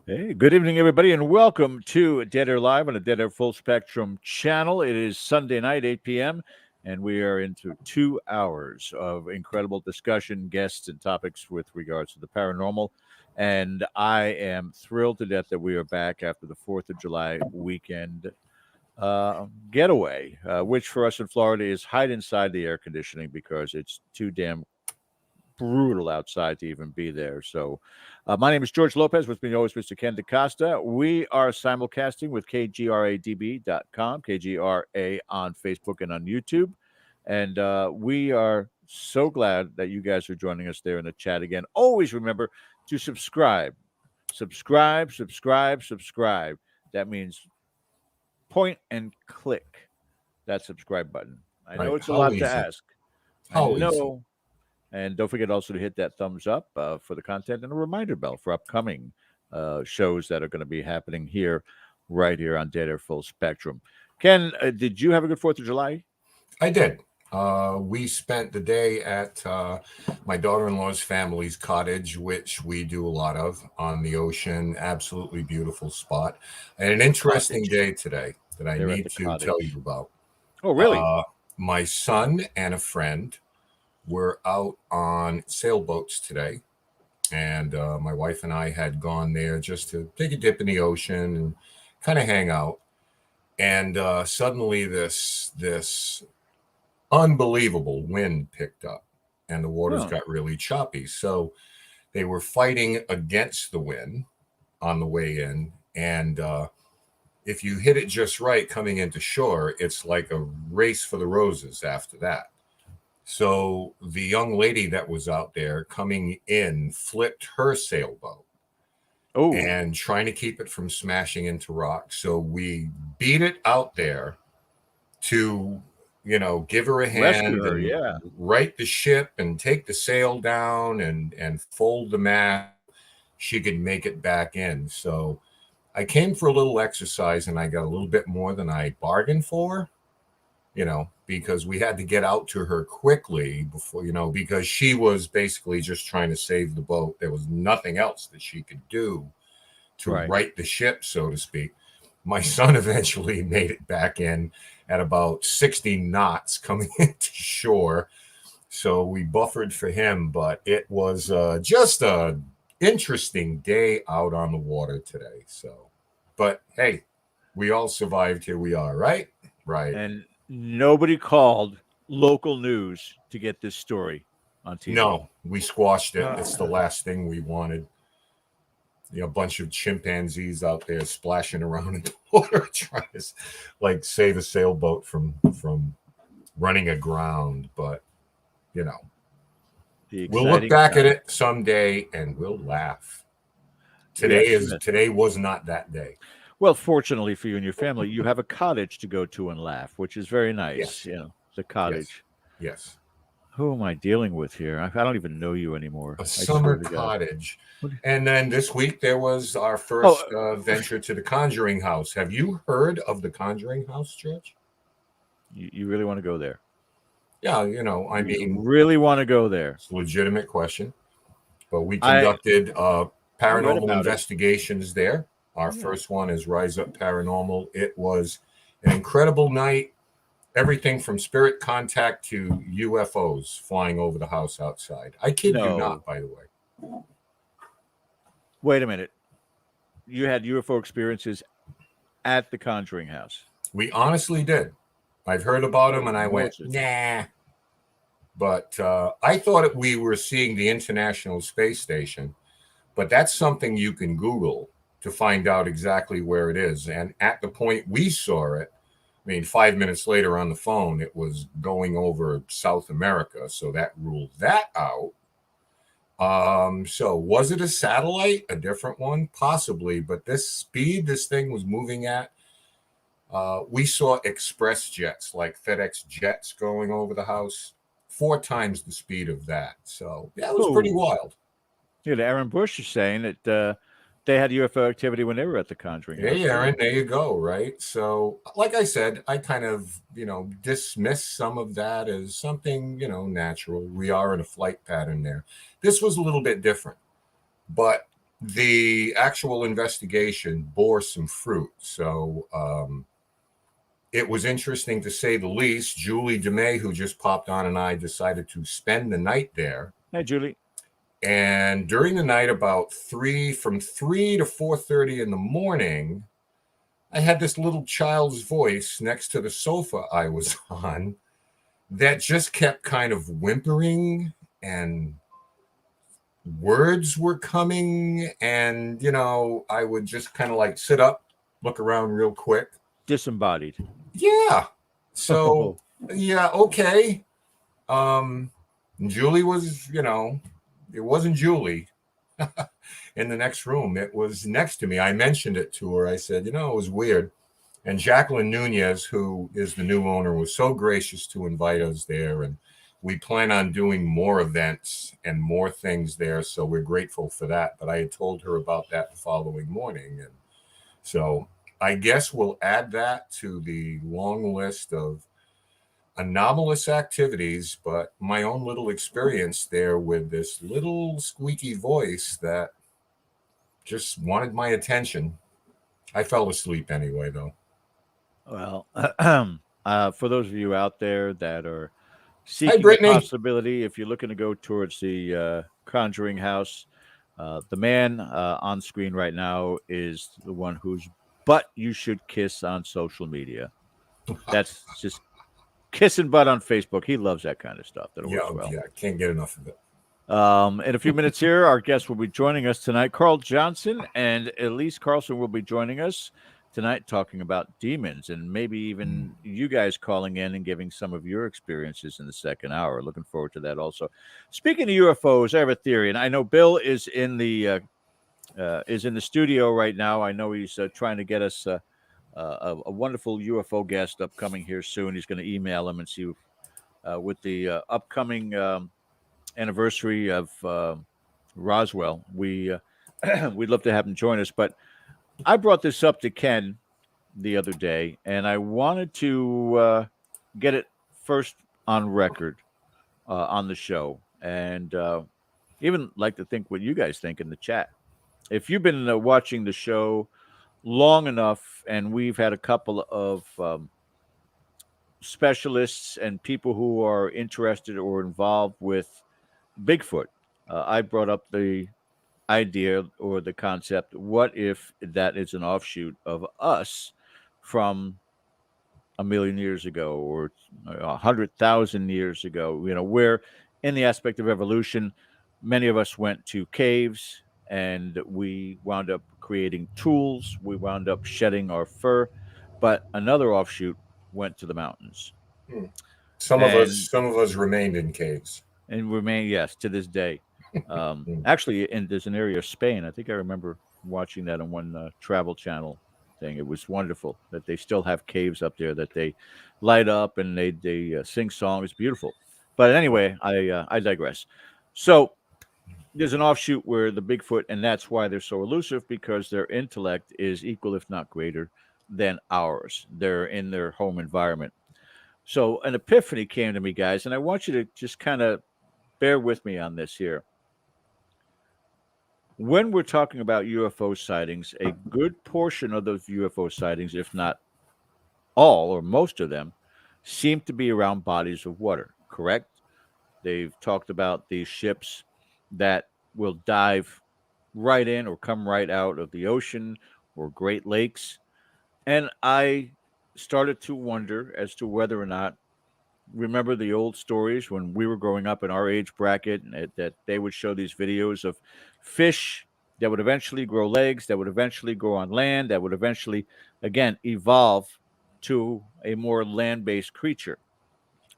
Hey, good evening, everybody, and welcome to Dead Air Live on the Dead Air Full Spectrum channel. It is Sunday night, 8 p.m., and we are into 2 hours of incredible discussion, guests, and topics with regards to the paranormal. And I am thrilled to death that we are back after the 4th of July weekend getaway, which for us in Florida is hide inside the air conditioning because it's too damn brutal outside to even be there. So my name is George Lopez. With me always Mr. Ken DaCosta. We are simulcasting with KGRADB.com, KGRA on Facebook and on YouTube. And we are so glad that you guys are joining us there in the chat again. Always remember to subscribe. Subscribe. That means point and click that subscribe button. I know it's a lot to ask. I know. And don't forget also to hit that thumbs up for the content and a reminder bell for upcoming shows that are going to be happening here, right here on Dead Air Full Spectrum. Ken, did you have a good 4th of July? I did. We spent the day at my daughter-in-law's family's cottage, which we do a lot of on the ocean. Absolutely beautiful spot. And an interesting day today that I need to tell you about. Oh, really? My son and a friend were out on sailboats today, and my wife and I had gone there just to take a dip in the ocean and kind of hang out. And suddenly this unbelievable wind picked up, and the waters got really choppy. So they were fighting against the wind on the way in, and if you hit it just right coming into shore, it's like a race for the roses after that. So the young lady that was out there coming in flipped her sailboat and trying to keep it from smashing into rocks. So we beat it out there to, give her a hand and right the ship and take the sail down and fold the mast. She could make it back in. So I came for a little exercise, and I got a little bit more than I bargained for. Because we had to get out to her quickly before, because she was basically just trying to save the boat. There was nothing else that she could do to right the ship, so to speak. My son eventually made it back in at about 60 knots coming into shore. So we buffered for him, but it was just an interesting day out on the water today. So, but hey, we all survived. Here we are, right? Right. And nobody called local news to get this story on TV. No, we squashed it. It's the last thing we wanted. A bunch of chimpanzees out there splashing around in the water trying to save a sailboat from running aground. But we'll look back at it someday and we'll laugh. Today was not that day. Well, fortunately for you and your family, you have a cottage to go to and laugh, which is very nice. Yes. The cottage. Yes. Who am I dealing with here? I don't even know you anymore. A summer cottage. And then this week there was our first venture to the Conjuring house. Have you heard of the Conjuring house, George? You really want to go there? Yeah, you really want to go there. It's a legitimate question. But we conducted paranormal investigations there. Our first one is Rise Up Paranormal. It was an incredible night. Everything from spirit contact to UFOs flying over the house outside. I kid you not, by the way. Wait a minute. You had UFO experiences at the Conjuring house? We honestly did. I've heard about them, and I went, nah. But I thought we were seeing the International Space Station. But that's something you can Google to find out exactly where it is. And at the point we saw it, 5 minutes later on the phone, it was going over South America. So that ruled that out. So was it a satellite, a different one? Possibly, but this speed this thing was moving at, we saw express jets like FedEx jets going over the house, 4 times the speed of that. So yeah, it was pretty Oh, wild. yeah. Aaron Bush is saying that they had UFO activity when they were at the Conjuring house Hey, too. Aaron, there you go. Right. So, like I said, I kind of, dismiss some of that as something, natural. We are in a flight pattern there. This was a little bit different, but the actual investigation bore some fruit. So, it was interesting to say the least. Julie DeMay, who just popped on, and I decided to spend the night there. Hey, Julie. And during the night, about from 3 to 4:30 in the morning, I had this little child's voice next to the sofa I was on that just kept kind of whimpering, and words were coming. And, I would just kind of like sit up, look around real quick. Disembodied. Yeah. So, Oh, yeah, okay. Um, Julie was, it wasn't Julie in the next room. It was next to me. I mentioned it to her. I said, it was weird. And Jacqueline Nunez, who is the new owner, was so gracious to invite us there. And we plan on doing more events and more things there. So we're grateful for that. But I had told her about that the following morning. And so I guess we'll add that to the long list of anomalous activities, but my own little experience there with this little squeaky voice that just wanted my attention. I fell asleep anyway, though. well, for those of you out there that are Hi, seeking the Brittany. possibility, if you're looking to go towards the Conjuring house, the man on screen right now is the one whose butt you should kiss on social media. That's just kissing butt on Facebook. He loves that kind of stuff. That Yeah, works well. yeah, can't get enough of it. In a few minutes here, our guest will be joining us tonight. Carl Johnson and Elise Carlson will be joining us tonight talking about demons and maybe even you guys calling in and giving some of your experiences in the second hour. Looking forward to that also. Speaking of UFOs, I have a theory, and I know Bill is in the studio right now. I know he's trying to get us a wonderful UFO guest upcoming here soon. He's going to email him and see with the upcoming anniversary of Roswell. We'd love to have him join us. But I brought this up to Ken the other day, and I wanted to get it first on record on the show, and even like to think what you guys think in the chat. If you've been watching the show long enough, and we've had a couple of specialists and people who are interested or involved with Bigfoot. I brought up the idea or the concept, what if that is an offshoot of us from a million years ago or 100,000 years ago? Where in the aspect of evolution, many of us went to caves and we wound up creating tools. We wound up shedding our fur, but another offshoot went to the mountains. Hmm. Some of us, And some of us remained in caves. and remain, yes, to this day. Hmm. Actually, and there's an area of Spain. I think I remember watching that on one travel channel thing. It was wonderful that they still have caves up there that they light up and they sing songs. It's beautiful. But anyway, I digress. So there's an offshoot where the Bigfoot, and that's why they're so elusive, because their intellect is equal, if not greater, than ours. They're in their home environment. So an epiphany came to me, guys, and I want you to just kind of bear with me on this here. When we're talking about UFO sightings, a good portion of those UFO sightings, if not all or most of them, seem to be around bodies of water, correct? They've talked about these ships that will dive right in or come right out of the ocean or Great Lakes. And I started to wonder as to whether or not, remember the old stories when we were growing up in our age bracket, and that they would show these videos of fish that would eventually grow legs, that would eventually grow on land, that would eventually, again, evolve to a more land based creature.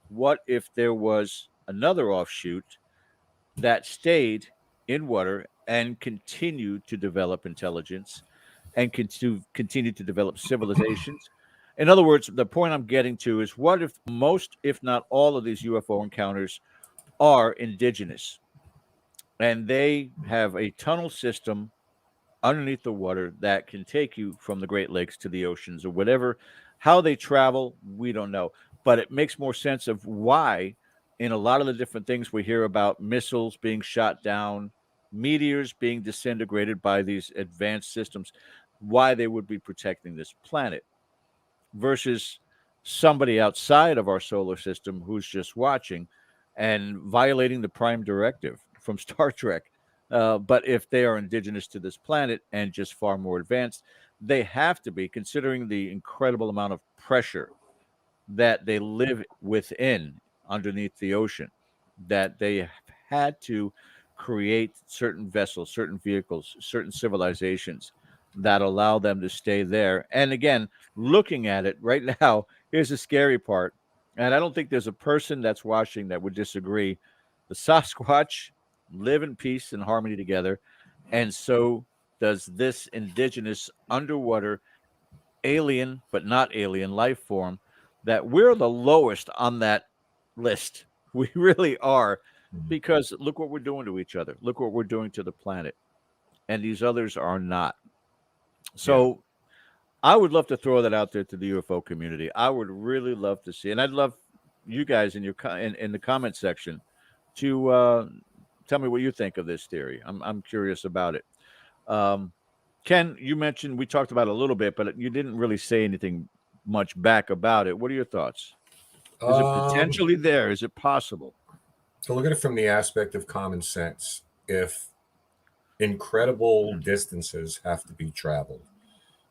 What if there was another offshoot that stayed in water and continue to develop intelligence and continue to develop civilizations. In other words, the point I'm getting to is what if most, if not all, of these UFO encounters are indigenous and they have a tunnel system underneath the water that can take you from the Great Lakes to the oceans or whatever. How they travel, we don't know. But it makes more sense of why, in a lot of the different things we hear about missiles being shot down, meteors being disintegrated by these advanced systems, why they would be protecting this planet versus somebody outside of our solar system who's just watching and violating the prime directive from Star Trek. But if they are indigenous to this planet and just far more advanced, they have to be, considering the incredible amount of pressure that they live within underneath the ocean, that they have had to create certain vessels, certain vehicles, certain civilizations that allow them to stay there. And again, looking at it right now, here's the scary part. And I don't think there's a person that's watching that would disagree. The Sasquatch live in peace and harmony together. And so does this indigenous underwater alien, but not alien life form, that we're the lowest on that list. We really are, Mhm. because look what we're doing to each other. Look what we're doing to the planet. And these others are not. Yeah. So I would love to throw that out there to the UFO community. I would really love to see, and I'd love you guys in your in the comment section to tell me what you think of this theory. I'm curious about it. Um, Ken, you mentioned we talked about it a little bit, but you didn't really say anything much back about it. What are your thoughts? Is it Um, potentially there? Is it possible? to look at it from the aspect of common sense, if incredible distances have to be traveled,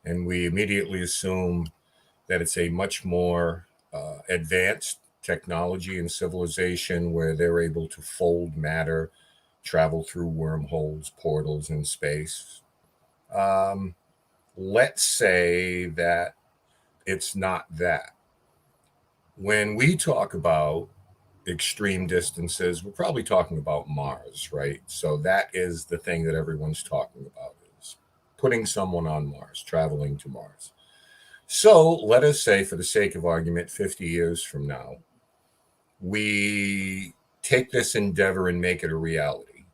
and we immediately assume that it's a much more advanced technology and civilization where they're able to fold matter, travel through wormholes, portals in space. Um, let's say that it's not that. When we talk about extreme distances, we're probably talking about Mars, right? So that is the thing that everyone's talking about is putting someone on Mars, traveling to Mars. So let us say, for the sake of argument, 50 years from now, we take this endeavor and make it a reality.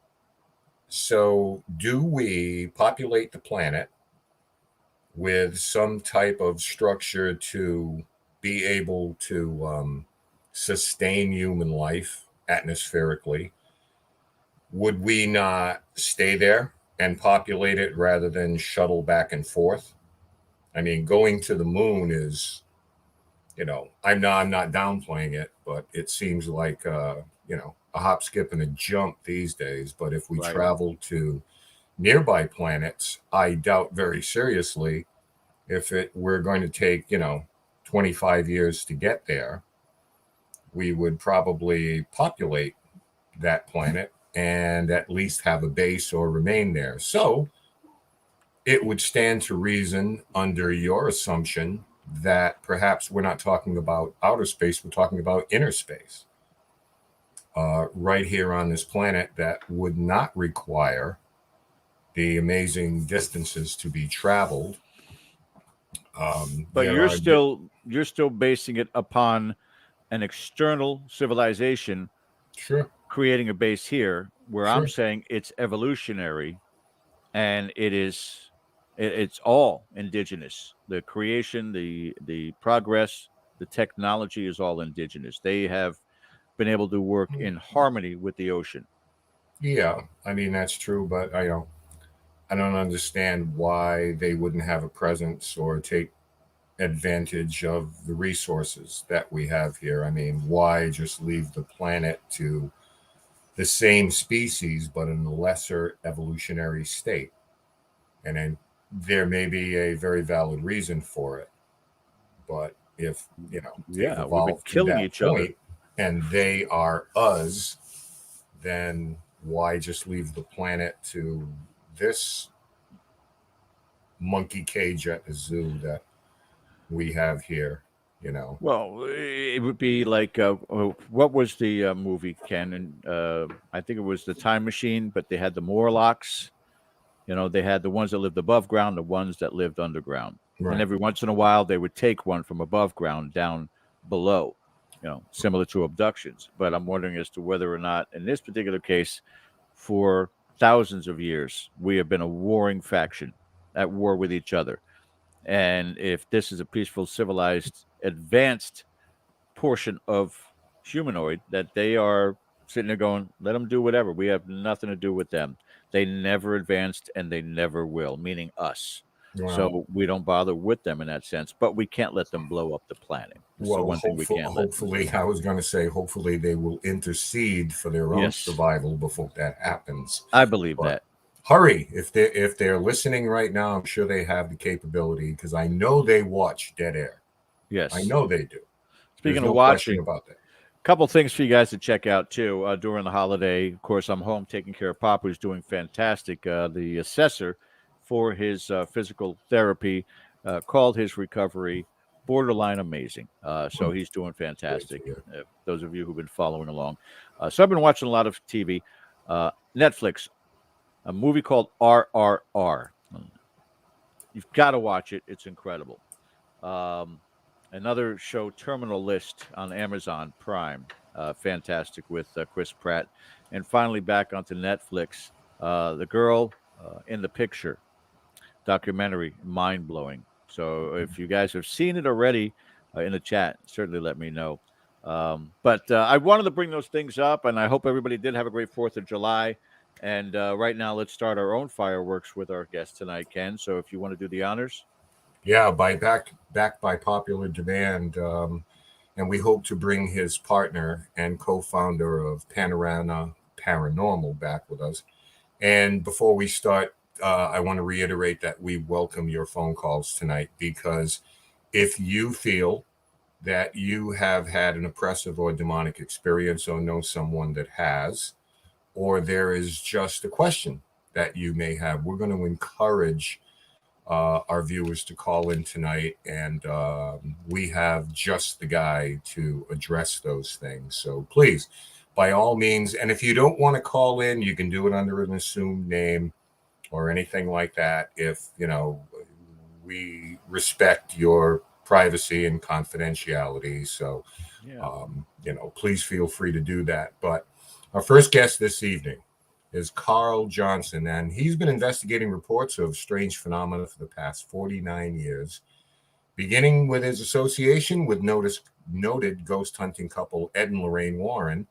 So, do we populate the planet with some type of structure to be able to sustain human life atmospherically? Would we not stay there and populate it rather than shuttle back and forth? I mean, going to the moon is, I'm not downplaying it, but it seems like a hop, skip, and a jump these days. But if we Right. travel to nearby planets, I doubt very seriously if we're going to take 25 years to get there. We would probably populate that planet and at least have a base or remain there. So it would stand to reason, under your assumption, that perhaps we're not talking about outer space, we're talking about inner space, right here on this planet, that would not require the amazing distances to be traveled. But There are, you're still basing it upon an external civilization sure, creating a base here, where I'm sure, saying it's evolutionary and it's all indigenous. The creation, the progress, the technology is all indigenous. They have been able to work in harmony with the ocean. yeah. I mean, that's true, but I don't understand why they wouldn't have a presence or take advantage of the resources that we have here. I mean, why just leave the planet to the same species but in a lesser evolutionary state? And then there may be a very valid reason for it. But if, they've Yeah, we've been evolved to killing that each other. point and they are us, then why just leave the planet to this monkey cage at the zoo that we have here? You know, Well, it would be like what was the movie, Ken? And I think it was the Time Machine, but they had the Morlocks. You know, they had the ones that lived above ground, the ones that lived underground, and right? every once in a while they would take one from above ground down below. You know, similar to abductions. But I'm wondering as to whether or not, in this particular case, for thousands of years, we have been a warring faction at war with each other. And if this is a peaceful, civilized, advanced portion of humanoid, that they are sitting there going, let them do whatever. We have nothing to do with them. They never advanced and they never will, meaning us. Well, So we don't bother with them in that sense, but we can't let them blow up the planet. It's the well, one thing we can't let them do. hopefully, I was going to say, hopefully, they will intercede for their own Yes, survival before that happens. I believe But that. hurry, if they're listening right now, I'm sure they have the capability because I know they watch Dead Air. I Yes. know they do. There's Speaking of no question watching, about that. couple things for you guys to check out too during the holiday. Of course, I'm home taking care of Papa, who's doing fantastic. The assessor for his physical therapy called his recovery borderline amazing. So Hmm, he's doing great to fantastic. hear. Those of you who've been following along, so I've been watching a lot of TV, Netflix, a movie called R.R.R. You've got to watch it; it's incredible. Um, Another show, Terminal List, on Amazon Prime. Fantastic with Chris Pratt. And finally, back onto Netflix, The Girl in the Picture documentary, mind blowing. So if you guys have seen it already in the chat, certainly let me know. But I wanted to bring those things up, and I hope everybody did have a great 4th of July. And right now, let's start our own fireworks with our guest tonight, Ken. So if you want to do the honors. Yeah, by back by popular demand, and we hope to bring his partner and co-founder of Panorama Paranormal back with us. And before we start, I want to reiterate that we welcome your phone calls tonight because if you feel that you have had an oppressive or demonic experience or know someone that has, or there is just a question that you may have, we're going to encourage our viewers to call in tonight, and we have just the guy to address those things. So please, by all means, and if you don't want to call in, you can do it under an assumed name or anything like that. If we respect your privacy and confidentiality. So Yeah. please feel free to do that. But our first guest this evening is Carl Johnson, and he's been investigating reports of strange phenomena for the past 49 years, beginning with his association with noted ghost hunting couple Ed and Lorraine Warren.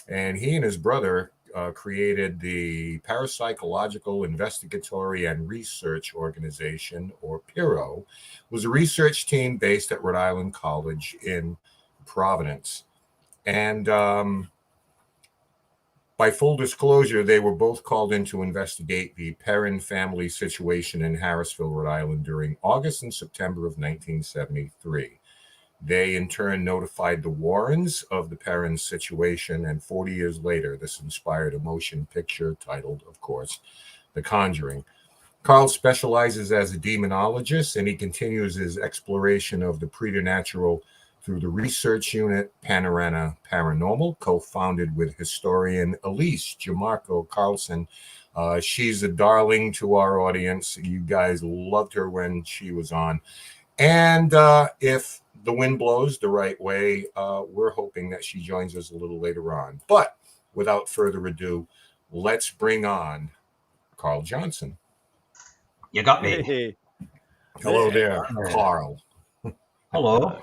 And he and his brother created the Parapsychological Investigatory and Research Organization, or P.I.R.O. It was a research team based at Rhode Island College in Providence. And by full disclosure, they were both called in to investigate the Perron family situation in Harrisville, Rhode Island during August and September of 1973. They, in turn, notified the Warrens of the Perrons situation, and 40 years later, this inspired a motion picture titled, of course, The Conjuring. Carl specializes as a demonologist, and he continues his exploration of the preternatural through the research unit Panorama Paranormal, co-founded with historian Elise Giammarco Carlson. She's a darling to our audience. You guys loved her when she was on. And if the wind blows the right way, we're hoping that she joins us a little later on. But without further ado, let's bring on Carl Johnson. You got me. Hey, Hello hey. there, Carl. Hello.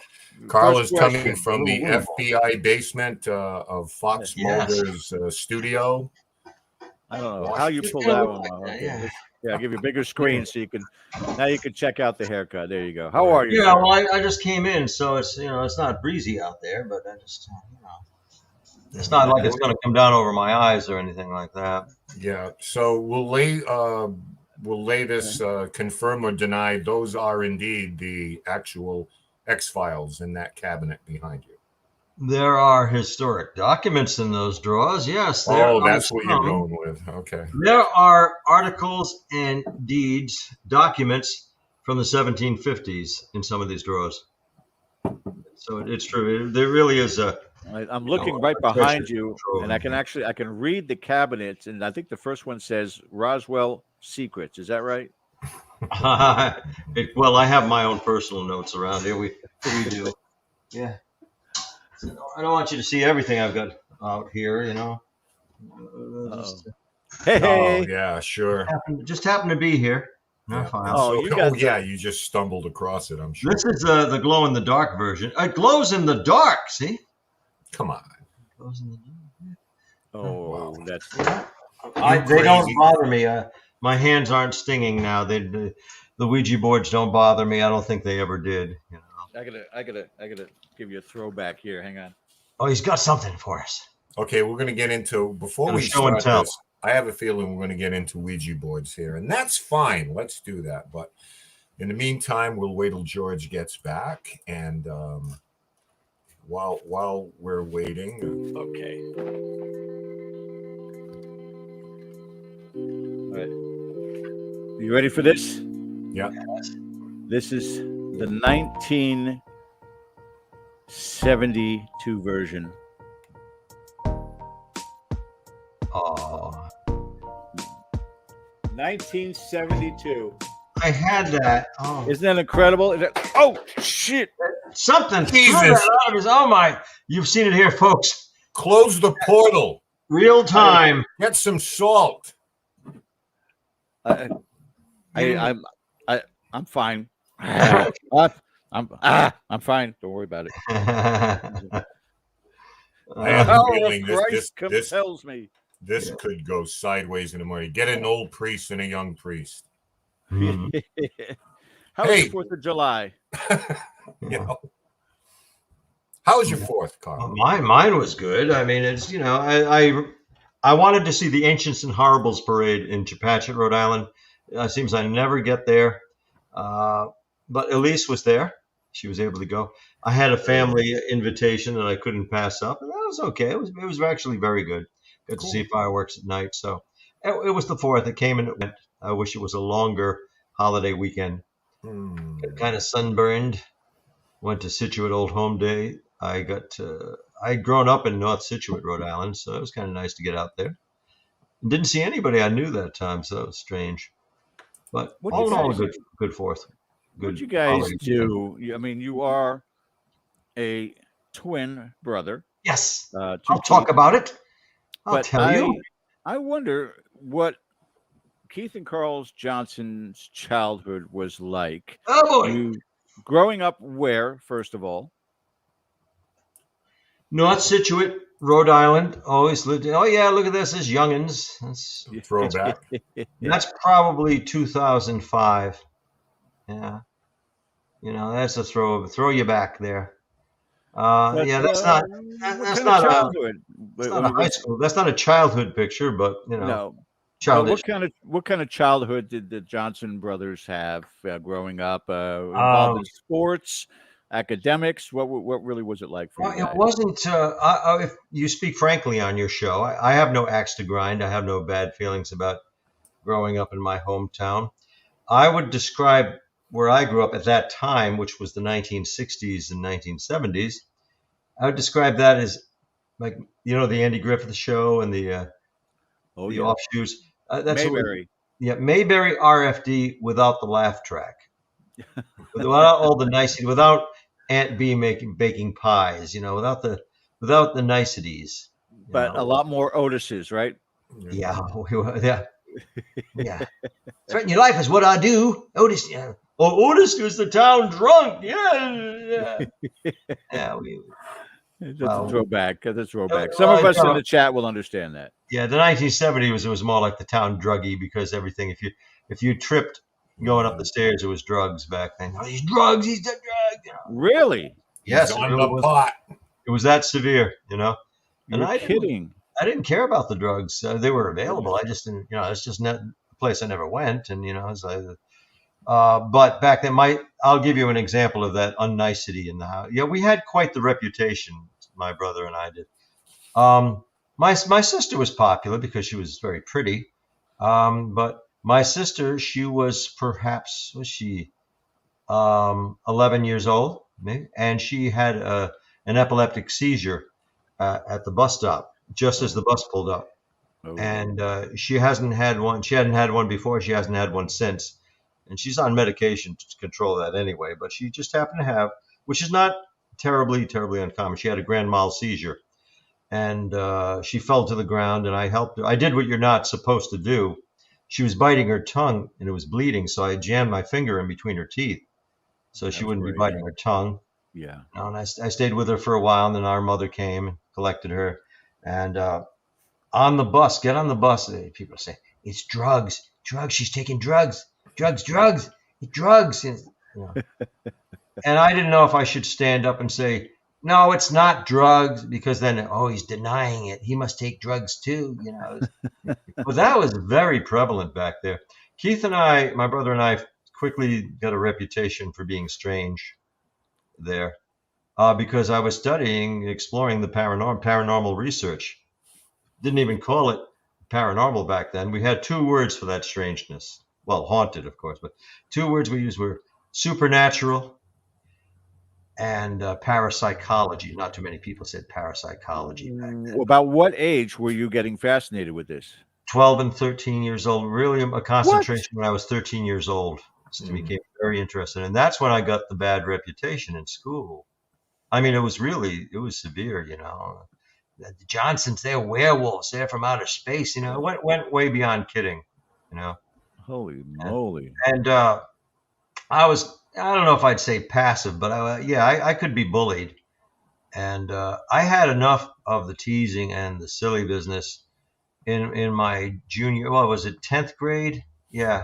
Carl First is coming question. from the Ooh. FBI basement of Fox Yes. Mulder's studio. I don't know how you It's pull gonna that look one like off. that, Okay, yeah. I'll give you a bigger screen so you can check out the haircut. There you go. How are you, Yeah, sir? well, I just came in, so it's it's not breezy out there, but I just it's not like it's going to come down over my eyes or anything like that. Yeah. So we'll lay this confirm or deny those are indeed the actual X-Files in that cabinet behind you. There are historic documents in those drawers. Yes, there Oh, are that's what you're some. going with. Okay. There are articles and deeds, documents from the 1750s in some of these drawers. So it's true. There really is I'm looking right a treasure behind you, trove and I in can here. I can read the cabinets, and I think the first one says Roswell Secrets. Is that right? Well, I have my own personal notes around here. We do. Yeah. So I don't want you to see everything I've got out here. Uh-oh. Just, Oh Hey. yeah, sure. just happen to be here. No Yeah. file. And Oh, so, you got yeah, you just stumbled across it, I'm sure. This is the glow in the dark version. It glows in the dark. See? Come on. Glows in the dark. Oh, Wow. that's They don't bother me. My hands aren't stinging now. The Ouija boards don't bother me. I don't think they ever did. I gotta give you a throwback here. Hang on. Oh, he's got something for us. Okay, we're going to get into, before Gonna we show and start tell. this, I have a feeling we're going to get into Ouija boards here, and that's fine. Let's do that. But in the meantime, we'll wait till George gets back, and while we're waiting, Okay. All right. You ready for this? yeah, This is the 1972 version. Oh, 1972. I had that. Oh, Isn't that incredible? Oh shit! something. Jesus. Threw that out of his. Oh my! You've seen it here, folks. close the portal. Real time. Get some salt. I'm fine. I'm fine. Don't worry about it. I have a Power feeling of this Christ compels me. could go sideways in the morning. Get an old priest and a young priest. Hmm. How was the 4th of July? You know. How was your 4th, Carl? Mine was good. I mean, it's I wanted to see the Ancients and Horribles parade in Chepachet, Rhode Island. It seems I never get there, but Elise was there. She was able to go. I had a family invitation that I couldn't pass up, and that was okay. It was actually very good. Got to see fireworks at night. So it was the 4th. It came and it went. I wish it was a longer holiday weekend. Got kind of sunburned. Went to Situate Old Home Day. I'd grown up in North Situate, Rhode Island, so it was kind of nice to get out there. And didn't see anybody I knew that time, so it was strange. But all in all, a good 4th. What'd you guys do? I mean, you are a twin brother. Yes. I'll talk about it. I'll tell you. I wonder what Keith and Carl Johnson's childhood was like. Oh boy. Growing up where, first of all? North Situate, Rhode Island. Always lived in. Oh yeah, look at this as youngins. That's throwback. That's probably 2005. Yeah. That's a throw you back there. That's not childhood. That's not a high school. That's not a childhood picture, but no. childish. What kind of childhood did the Johnson brothers have growing up? Involved in sports, academics? What really was it like for you guys? It wasn't. If you speak frankly on your show, I have no axe to grind. I have no bad feelings about growing up in my hometown. I would describe where I grew up at that time, which was the 1960s and 1970s. I would describe that as like the Andy Griffith Show and the offshoots. That's Mayberry. Mayberry RFD without the laugh track, without all the niceties, without Aunt B baking pies, without the niceties. But a lot more Otises, right? Yeah. Threaten your life is what I do. Otis. Yeah. Oh, Otis is the town drunk. Yeah. That's a throwback. Some of us in the chat will understand that. Yeah, the 1970s was more like the town druggie because everything. If you tripped going up the stairs, it was drugs back then. Oh, he's drugs. He's the drug. Really? Yes, on the pot. It was that severe, And You're kidding. I didn't care about the drugs. They were available. I just didn't. It's just not a place I never went. And but back then, I'll give you an example of that unnicety in the house. Yeah, we had quite the reputation. My brother and I did. My sister was popular because she was very pretty. But my sister, she was 11 years old, maybe, and she had an epileptic seizure at the bus stop just as the bus pulled up. Oh, And she hasn't had one. She hadn't had one before. She hasn't had one since. And she's on medication to control that anyway. But she just happened to have, which is not terribly, terribly uncommon. She had a grand mal seizure. And she fell to the ground, and I helped her. I did what you're not supposed to do. She was biting her tongue, and it was bleeding. So I jammed my finger in between her teeth so she That's wouldn't be right, biting yeah. her tongue. Yeah. And I stayed with her for a while, and then our mother came and collected her. And on the bus, get on the bus. People say, it's drugs. She's taking drugs. Drugs. And, and I didn't know if I should stand up and say, no, it's not drugs, because then, he's denying it. He must take drugs too. But that was very prevalent back there. Keith and I, my brother and I, quickly got a reputation for being strange there because I was exploring the paranormal research. Didn't even call it paranormal back then. We had two words for that strangeness. Well, haunted, of course, but two words we used were supernatural and parapsychology. Not too many people said parapsychology back then. About what age were you getting fascinated with this? 12 and 13 years old. Really a concentration when I was 13 years old. So I became very interested. And that's when I got the bad reputation in school. I mean, it was severe, The Johnsons, they're werewolves. They're from outer space, It went way beyond kidding, Holy moly. And I don't know if I'd say passive, but I could be bullied. And I had enough of the teasing and the silly business in my junior, 10th grade? Yeah,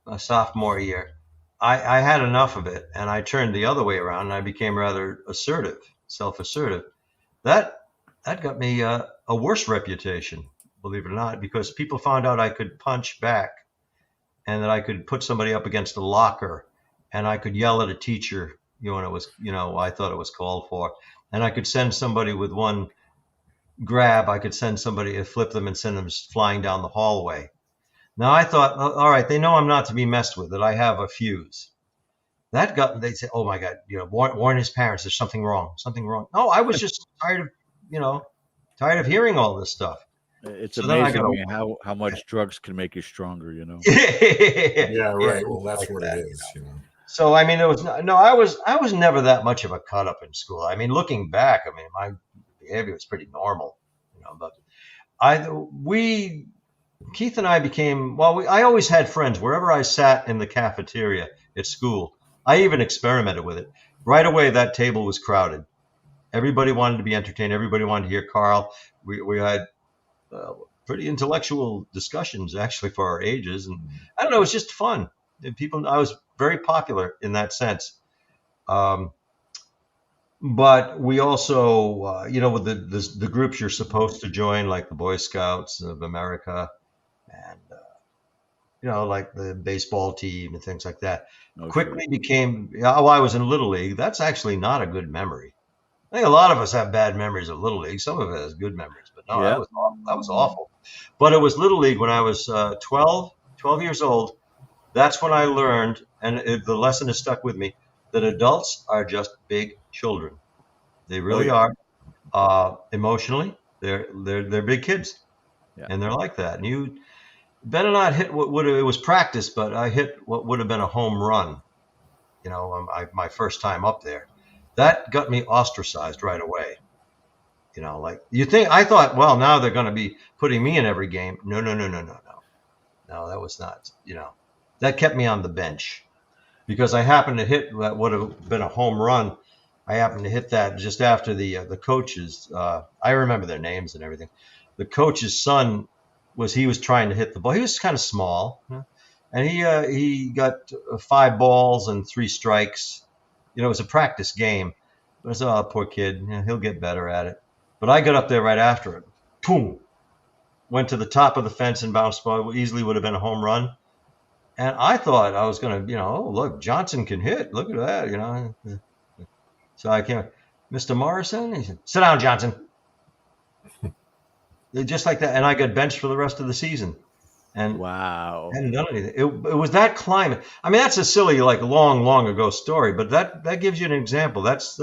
a sophomore year. I had enough of it, and I turned the other way around, and I became rather assertive, self-assertive. That got me a worse reputation, believe it or not, because people found out I could punch back, and that I could put somebody up against a locker, and I could yell at a teacher, when it was, I thought it was called for, and I could send somebody with one grab. I could send somebody, flip them and send them flying down the hallway. Now I thought, all right, they know I'm not to be messed with, that I have a fuse. They'd say, oh my God, warn his parents, there's something wrong. No, I was just tired of hearing all this stuff. It's amazing how much drugs can make you stronger, Yeah, right. Well, that's what it is, So, I mean, I was never that much of a cut up in school. I mean, looking back, my behavior was pretty normal, but Keith and I became, I always had friends wherever I sat in the cafeteria at school. I even experimented with it. Right away, that table was crowded. Everybody wanted to be entertained. Everybody wanted to hear Carl. We had pretty intellectual discussions, actually, for our ages. And I don't know, it was just fun. I was very popular in that sense. But we also, with the groups you're supposed to join, like the Boy Scouts of America, and like the baseball team and things like that, quickly became. I was in Little League. That's actually not a good memory. I think a lot of us have bad memories of Little League. Some of it has good memories, but no, that was awful. But it was Little League when I was 12 years old. That's when I learned, and the lesson has stuck with me, that adults are just big children. They really are. Emotionally, they're big kids, and they're like that. And you better not hit it was practice, but I hit what would have been a home run. My first time up there, that got me ostracized right away. I thought, well, now they're going to be putting me in every game. No, that was not. That kept me on the bench because I happened to hit what would have been a home run. I happened to hit that just after the coaches. I remember their names and everything. The coach's son he was trying to hit the ball. He was kind of small, and he got 5 balls and 3 strikes. It was a practice game. But I said, oh, poor kid, he'll get better at it. But I got up there right after it. Boom! Went to the top of the fence and bounced ball. Easily would have been a home run. And I thought I was going to, oh, look, Johnson can hit. Look at that, So I came, Mr. Morrison? He said, sit down, Johnson. Just like that. And I got benched for the rest of the season. and Wow. hadn't done anything. It was that climate. I mean, that's a silly, like long ago story, but that gives you an example. That's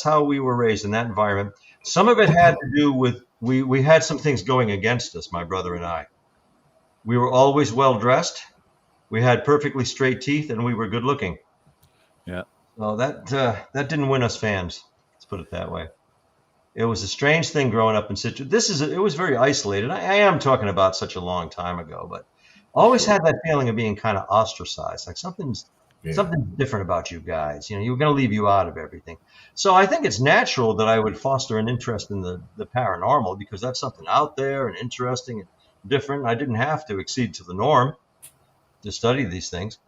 how we were raised in that environment. Some of it had to do with we had some things going against us, my brother and I. We were always well dressed. We had perfectly straight teeth, and we were good looking. Yeah. So that didn't win us fans. Let's put it that way. It was a strange thing growing up in situ. It was very isolated. I am talking about such a long time ago, but always Sure. had that feeling of being kind of ostracized, like something's different about you guys. You know, you were going to leave you out of everything. So I think it's natural that I would foster an interest in the paranormal, because that's something out there and interesting and different. I didn't have to accede to the norm to study these things.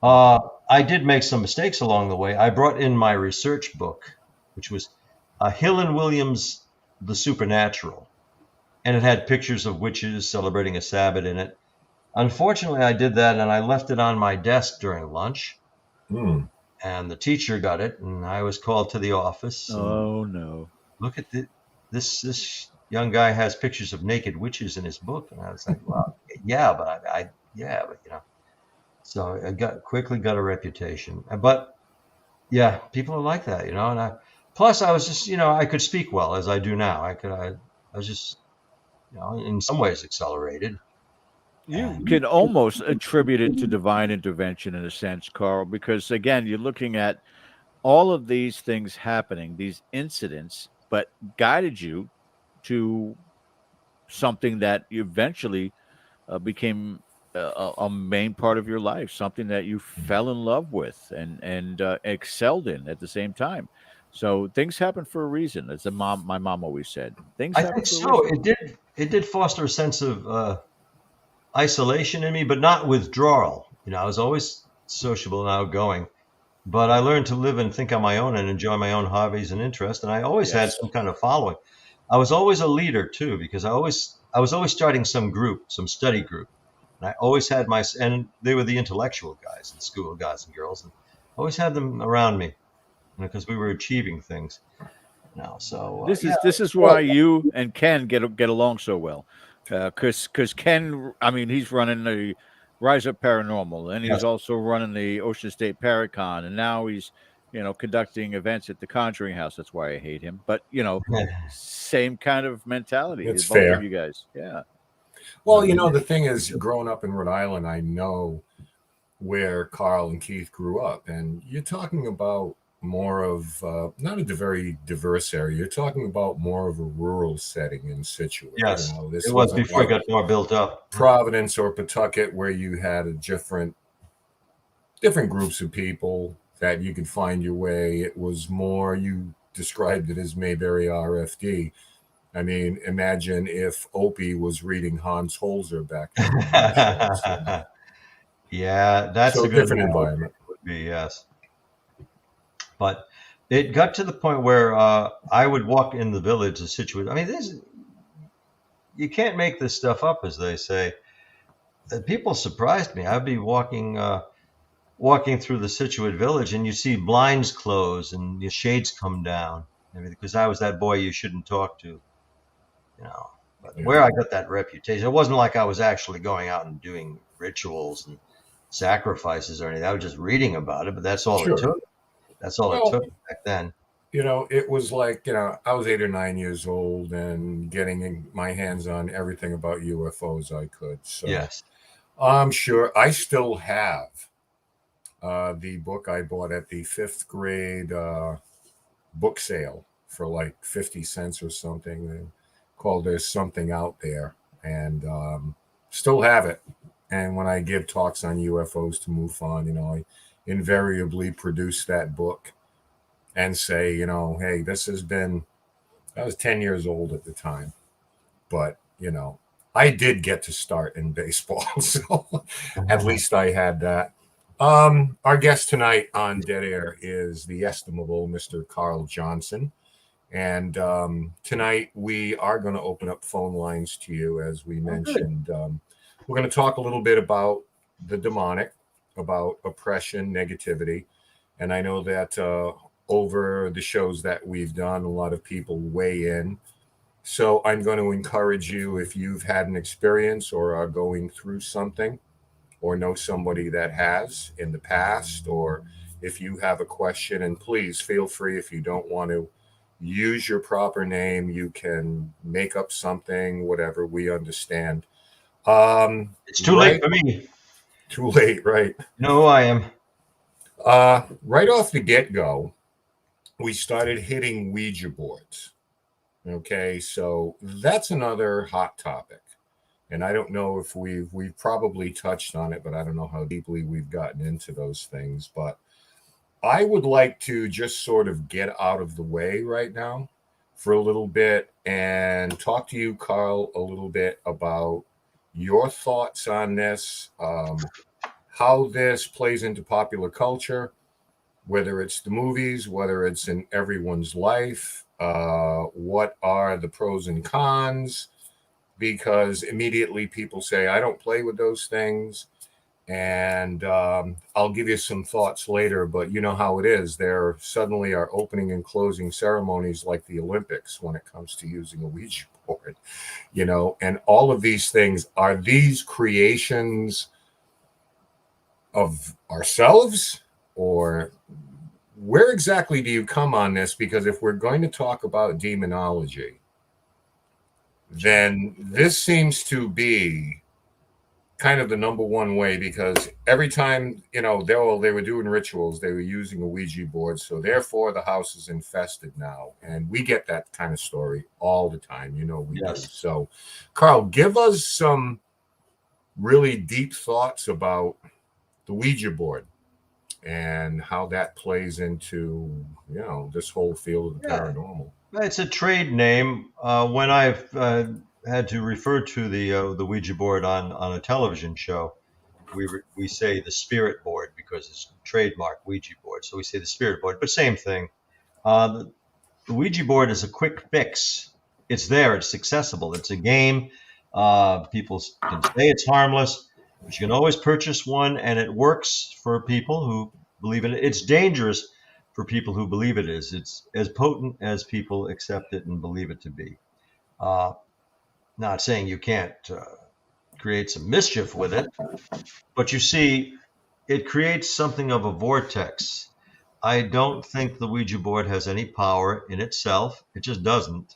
I did make some mistakes along the way. I brought in my research book, which was Hill and Williams' The Supernatural, and it had pictures of witches celebrating a Sabbath in it. Unfortunately, I did that, and I left it on my desk during lunch, and the teacher got it, and I was called to the office. Oh no! Look at this young guy has pictures of naked witches in his book, and I was like, well, yeah, but but you know. So I quickly got a reputation, but yeah, people are like that, you know. And plus I was just, you know, I could speak well as I do now. I was just, you know, in some ways accelerated. You And can almost attribute it to divine intervention in a sense, Carl, because again, you're looking at all of these things happening, these incidents, but guided you to something that eventually became a main part of your life, something that you fell in love with and excelled in at the same time. So things happen for a reason, as my mom always said. Things I happen think for a so. reason. It did foster a sense of isolation in me, but not withdrawal. You know, I was always sociable and outgoing, but I learned to live and think on my own and enjoy my own hobbies and interests. And I always had Yes. some kind of following. I was always a leader too, because I was always starting some group, some study group. And I always had and they were the intellectual guys in school, guys and girls, and I always had them around me, you know, because we were achieving things. You know, so yeah. This is why Well, you and Ken get along so well, because Ken, I mean, he's running the Rise Up Paranormal, and he's yes. also running the Ocean State Paracon, and now he's conducting events at the Conjuring House. That's why I hate him, but same kind of mentality, It's both of fair. you guys. Yeah, Well, you know, the thing is, growing up in Rhode Island, I know where Carl and Keith grew up, and you're talking about more of not a very diverse area. You're talking about more of a rural setting in Situate. You Yes, know, it this was wasn't before it like got more built up. Providence or Pawtucket where you had a different groups of people that you could find your way. It was more, you described it as Mayberry RFD. I mean, imagine if Opie was reading Hans Holzer back then on those shows. You know? Yeah, that's So a good different analogy. environment. Would be, yes. But it got to the point where I would walk in the village of Situate. I mean, you can't make this stuff up, as they say. People surprised me. I'd be walking through the Situate village, and you see blinds close and your shades come down, because I was that boy you shouldn't talk to, you know. But Yeah. where I got that reputation, it wasn't like I was actually going out and doing rituals and sacrifices or anything. I was just reading about it, but that's all it Sure. took. That's all it Well, took back then. you know, it was like, you know, I was 8 or 9 years old and getting my hands on everything about UFOs I could. So Yes. I'm sure I still have the book I bought at the fifth grade book sale for like 50 cents or something, called There's Something Out There, and still have it. And when I give talks on UFOs to MUFON, you know, I invariably produce that book and say, you know, hey, I was 10 years old at the time, but, you know, I did get to start in baseball. So at least I had that. Our guest tonight on Dead Air is the estimable Mr. Carl Johnson. And tonight we are going to open up phone lines to you, as we mentioned. We're going to talk a little bit about the demonic, about oppression, negativity. And I know that over the shows that we've done, a lot of people weigh in So I'm going to encourage you, if you've had an experience or are going through something, or know somebody that has in the past, or if you have a question, and please feel free, if you don't want to use your proper name, you can make up something, whatever, we understand. It's too late Right, for me. too late, right? You know who I am. Right off the get-go, we started hitting Ouija boards. Okay, so that's another hot topic. And I don't know if we've probably touched on it, but I don't know how deeply we've gotten into those things. But I would like to just sort of get out of the way right now for a little bit and talk to you, Carl, a little bit about your thoughts on this, how this plays into popular culture, whether it's the movies, whether it's in everyone's life, what are the pros and cons, because immediately people say, I don't play with those things. And I'll give you some thoughts later, but you know how it is. There suddenly are opening and closing ceremonies like the Olympics when it comes to using a Ouija board, and all of these things, are these creations of ourselves, or where exactly do you come on this? Because if we're going to talk about demonology, then this seems to be kind of the number one way, because every time, they were doing rituals, they were using a Ouija board. So therefore the house is infested now. And we get that kind of story all the time, we do. Yes. So Carl, give us some really deep thoughts about the Ouija board and how that plays into, this whole field of the Yeah. paranormal. It's a trade name. When I've had to refer to the Ouija board on a television show, we say the spirit board because it's trademark Ouija board. So we say the spirit board, but same thing. The Ouija board is a quick fix. It's there. It's accessible. It's a game. People can say it's harmless, but you can always purchase one, and it works for people who believe in it. It's dangerous for people who believe it is. It's as potent as people accept it and believe it to be. Not saying you can't create some mischief with it, but you see, it creates something of a vortex. I don't think the Ouija board has any power in itself. It just doesn't.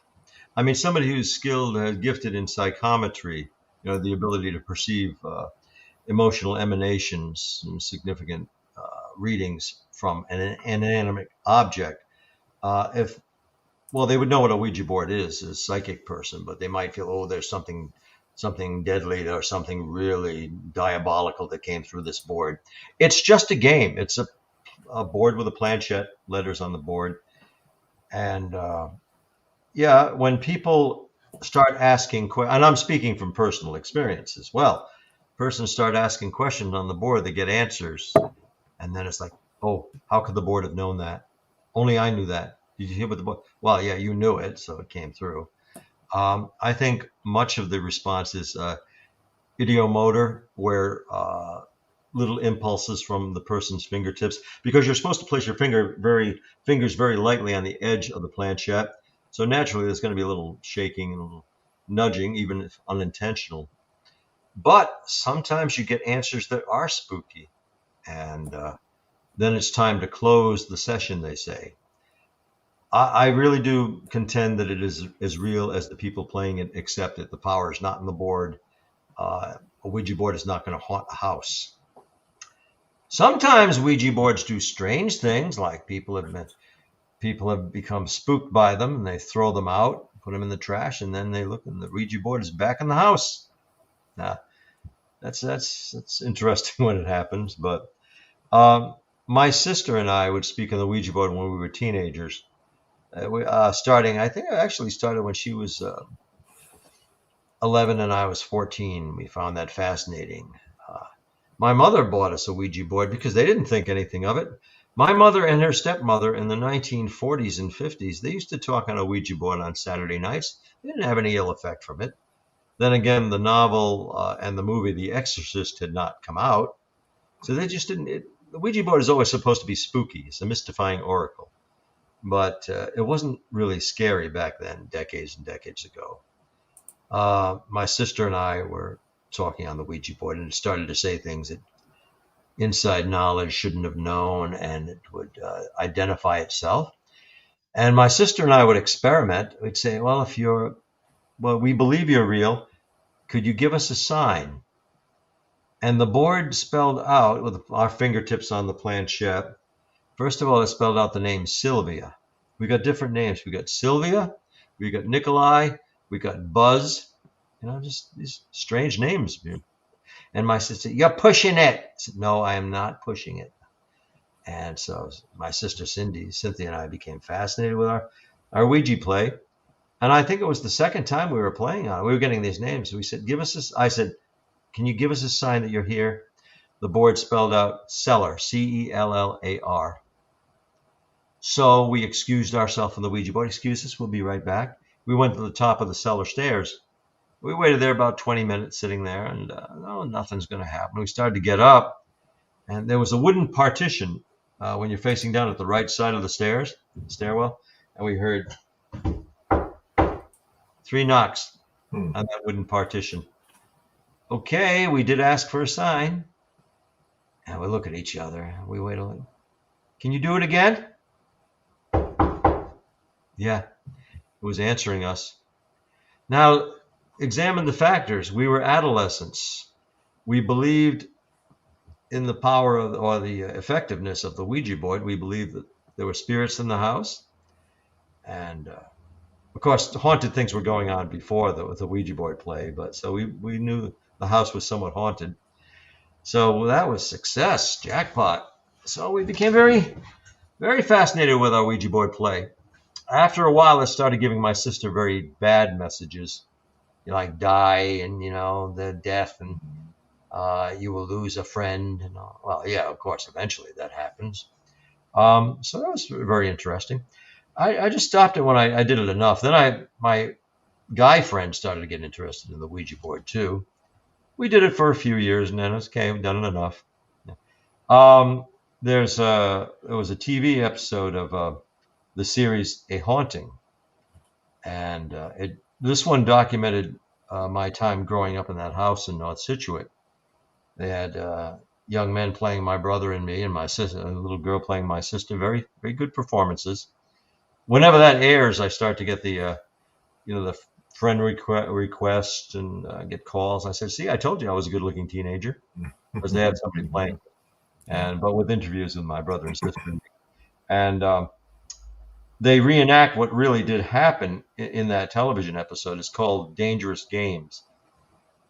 I mean, somebody who's skilled, gifted in psychometry, the ability to perceive emotional emanations and significant readings from an inanimate object. They would know what a Ouija board is, a psychic person, but they might feel, oh, there's something deadly or something really diabolical that came through this board. It's just a game. It's a board with a planchette, letters on the board. And when people start asking, and I'm speaking from personal experience as well, persons start asking questions on the board, they get answers. And then it's like, oh, how could the board have known that? Only I knew that. Did you hear what the board? Well, yeah, you knew it, so it came through. I think much of the response is ideomotor, where little impulses from the person's fingertips, because you're supposed to place your fingers very lightly on the edge of the planchette. So naturally, there's going to be a little shaking and a little nudging, even if unintentional. But sometimes you get answers that are spooky, and then it's time to close the session, they say. I really do contend that it is as real as the people playing it accept it. The power is not in the board. A Ouija board is not going to haunt a house. Sometimes Ouija boards do strange things, like people have become spooked by them, and they throw them out, put them in the trash, and then they look, and the Ouija board is back in the house. Now, that's interesting when it happens. But my sister and I would speak on the Ouija board when we were teenagers. I think I actually started when she was 11 and I was 14. We found that fascinating. My mother bought us a Ouija board because they didn't think anything of it. My mother and her stepmother in the 1940s and 50s, they used to talk on a Ouija board on Saturday nights. They didn't have any ill effect from it. Then again, the novel and the movie The Exorcist had not come out. So they just didn't. The Ouija board is always supposed to be spooky. It's a mystifying oracle. but it wasn't really scary back then, decades and decades ago. My sister and I were talking on the Ouija board, and it started to say things that inside knowledge shouldn't have known, and it would identify itself. And my sister and I would experiment. We'd say, well, we believe you're real. Could you give us a sign? And the board spelled out with our fingertips on the planchette. First of all, it spelled out the name Sylvia. We got different names. We got Sylvia, we got Nikolai, we got Buzz, just these strange names. And my sister said, "You're pushing it." I said, "No, I am not pushing it." And so my sister Cynthia and I became fascinated with our Ouija play. And I think it was the second time we were playing on it. We were getting these names. So we said, I said, "Can you give us a sign that you're here?" The board spelled out cellar, Cellar. So we excused ourselves from the Ouija board. "Excuse us, we'll be right back." We went to the top of the cellar stairs. We waited there about 20 minutes sitting there, and no, nothing's going to happen. We started to get up, and there was a wooden partition when you're facing down at the right side of the stairwell, and we heard 3 knocks on that wooden partition. Okay, we did ask for a sign, and we look at each other. We wait a little. "Can you do it again?" Yeah, it was answering us. Now, examine the factors. We were adolescents. We believed in the power or the effectiveness of the Ouija board. We believed that there were spirits in the house. And, of course, haunted things were going on before the Ouija board play. But so we knew the house was somewhat haunted. So that was success, jackpot. So we became very, very fascinated with our Ouija board play. After a while, I started giving my sister very bad messages, like die and, the death and you will lose a friend. And all. Well, yeah, of course, eventually that happens. So that was very interesting. I just stopped it when I did it enough. Then my guy friend started to get interested in the Ouija board too. We did it for a few years, and then it was okay. We've done it enough. There was a TV episode of the series A Haunting, and this one documented my time growing up in that house in North Scituate. They had young men playing my brother and me, and my sister, a little girl playing my sister. Very, very good performances. Whenever that airs, I start to get the friend request and get calls. I said, "See, I told you I was a good-looking teenager," because they had somebody playing, but with interviews with my brother and sister, and they reenact what really did happen in that television episode. It's called Dangerous Games,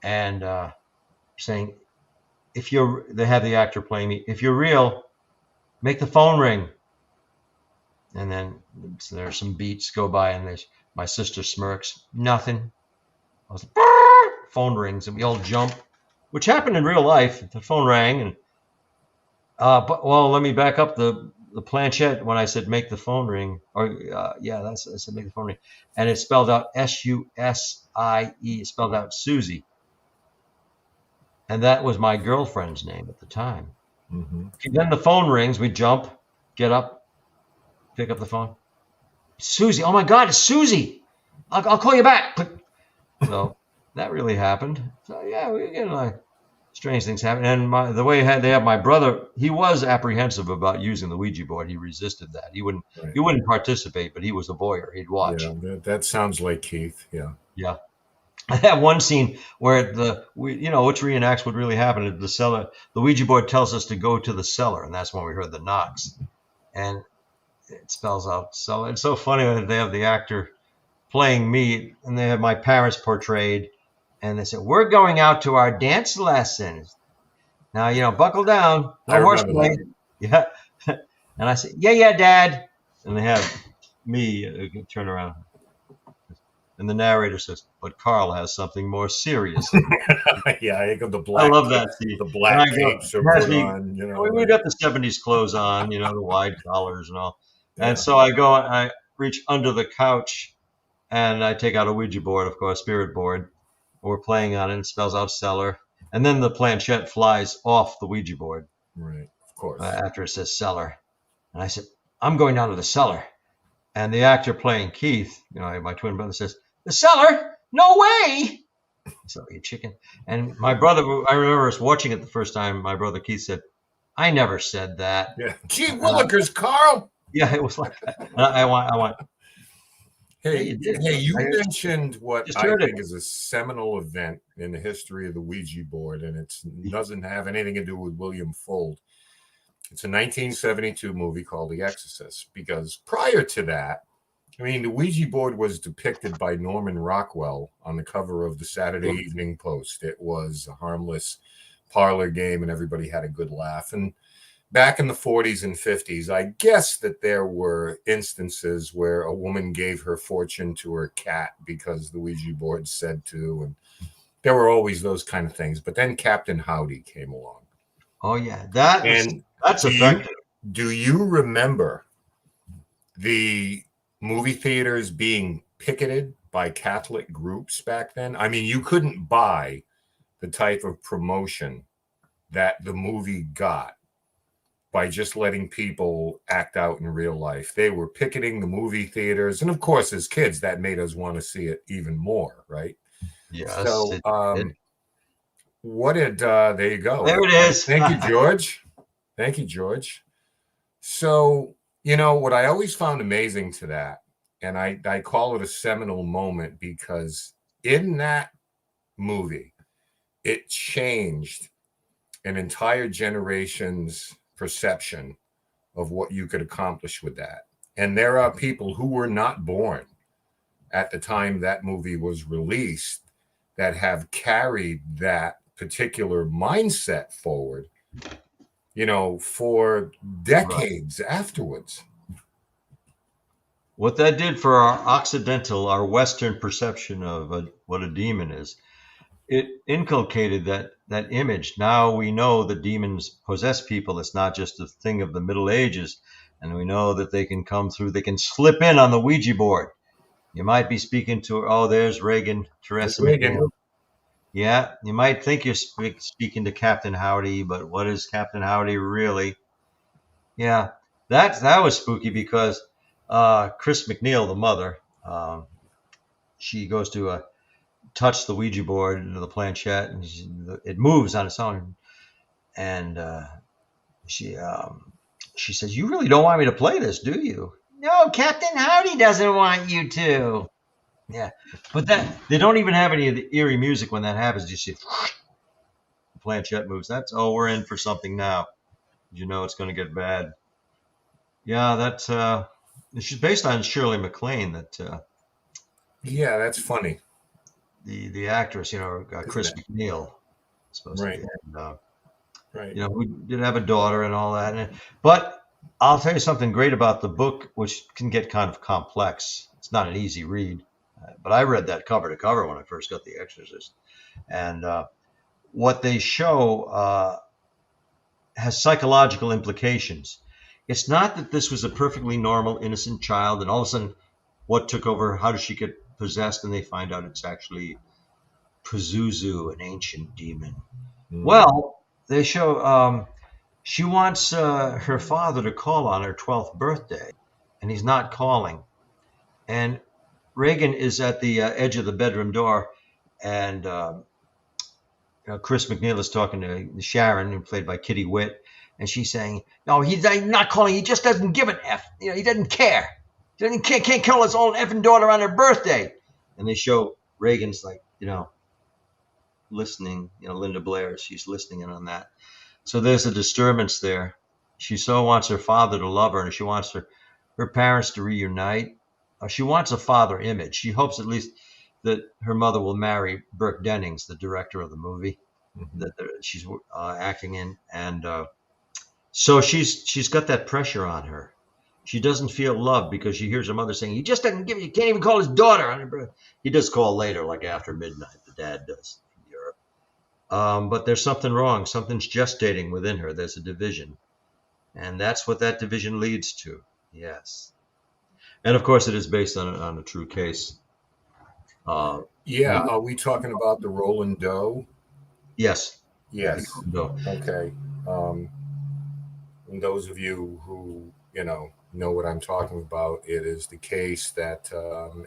and saying, they have the actor playing me. "If you're real, make the phone ring." And then there's some beats go by, and my sister smirks. Nothing. I was like, phone rings, and we all jump, which happened in real life. The phone rang, and let me back up the planchette when I said make the phone ring. I said make the phone ring, and it spelled out Susie. It spelled out Susie, and that was my girlfriend's name at the time. Mm-hmm. Then the phone rings. We jump, get up. Pick up the phone. "Susie, oh my God, it's Susie. I'll call you back." So that really happened. So yeah, we get strange things happen. And the way they have my brother, he was apprehensive about using the Ouija board. He resisted that. He wouldn't participate, but he was a voyeur. He'd watch. Yeah, that sounds like Keith. Yeah. Yeah. I have one scene where which reenacts what really happened at the cellar. The Ouija board tells us to go to the cellar, and that's when we heard the knocks. And it spells out cellar. It's so funny that they have the actor playing me, and they have my parents portrayed, and they said, "We're going out to our dance lessons. Now, buckle down. No horseplay." Yeah. And I said, yeah, Dad. And they have me turn around. And the narrator says, "But Carl has something more serious." Yeah, I got the black. I love that scene. The black capes are put on. We got the 70s clothes on, the wide collars and all. Yeah. And so I reach under the couch, and I take out a Ouija board, of course, spirit board. We're playing on it. It spells out cellar. And then the planchette flies off the Ouija board. Right, of course. After it says cellar. And I said, "I'm going down to the cellar." And the actor playing Keith, my twin brother, says, "The cellar? No way!" So you chicken. And my brother, I remember us watching it the first time. My brother Keith said, "I never said that." Yeah. Gee willikers, Carl. Yeah, it was like that. And I want. Hey, You did. you I mentioned what just I heard think it. is a seminal event in the history of the Ouija board, and it doesn't have anything to do with William Fuld. It's a 1972 movie called The Exorcist, because prior to that, I mean, the Ouija board was depicted by Norman Rockwell on the cover of the Saturday Evening Post. It was a harmless parlor game, and everybody had a good laugh. And back in the 40s and 50s, I guess that there were instances where a woman gave her fortune to her cat because the Ouija board said to, and there were always those kind of things. But then Captain Howdy came along. Oh yeah, that's effective. Do you remember the movie theaters being picketed by Catholic groups back then? I mean, you couldn't buy the type of promotion that the movie got by just letting people act out in real life. They were picketing the movie theaters. And of course, as kids, that made us want to see it even more, right? Yes. So what did, there you go. There it is. Thank you, George. Thank you, George. So, what I always found amazing to that, and I call it a seminal moment, because in that movie, it changed an entire generation's perception of what you could accomplish with that. And there are people who were not born at the time that movie was released that have carried that particular mindset forward, for decades afterwards. What that did for our Western perception of what a demon is, it inculcated that image. Now we know that demons possess people. It's not just a thing of the Middle Ages. And we know that they can come through, they can slip in on the Ouija board. You might be speaking to, there's Reagan, Teresa McNeil. Yeah, you might think you're speaking to Captain Howdy, but what is Captain Howdy really? Yeah, that was spooky, because Chris McNeil, the mother, she goes to touch the Ouija board into the planchette, and it moves on its own. And she says, "You really don't want me to play this, do you?" "No, Captain Howdy doesn't want you to." Yeah, but they don't even have any of the eerie music when that happens. You see, the planchette moves. We're in for something now. It's going to get bad. Yeah, that's she's based on Shirley MacLaine. Yeah, that's funny. The actress, Chris McNeil, supposed to be. And, right. We did have a daughter and all that. But I'll tell you something great about the book, which can get kind of complex. It's not an easy read. But I read that cover to cover when I first got The Exorcist. And what they show has psychological implications. It's not that this was a perfectly normal, innocent child, and all of a sudden, what took over, how does she get possessed? And they find out it's actually Pazuzu, an ancient demon. Well, they show she wants her father to call on her 12th birthday, and he's not calling. And Reagan is at the edge of the bedroom door, and Chris McNeil is talking to Sharon, played by Kitty Witt, and she's saying, "No, he's not calling. He just doesn't give an F. He doesn't care. He can't call his own effing daughter on her birthday." And they show Reagan's listening. Linda Blair, she's listening in on that. So there's a disturbance there. She so wants her father to love her, and she wants her parents to reunite. She wants a father image. She hopes at least that her mother will marry Burke Dennings, the director of the movie that she's acting in. And so she's got that pressure on her. She doesn't feel loved because she hears her mother saying, "He just doesn't give you, can't even call his daughter on her birthday." He does call later, like after midnight, the dad does in Europe. But there's something wrong. Something's gestating within her. There's a division. And that's what that division leads to. Yes. And of course, it is based on a true case. Are we talking about the Roland Doe? Yes. Yes. Okay. And those of you who know what I'm talking about. It is the case that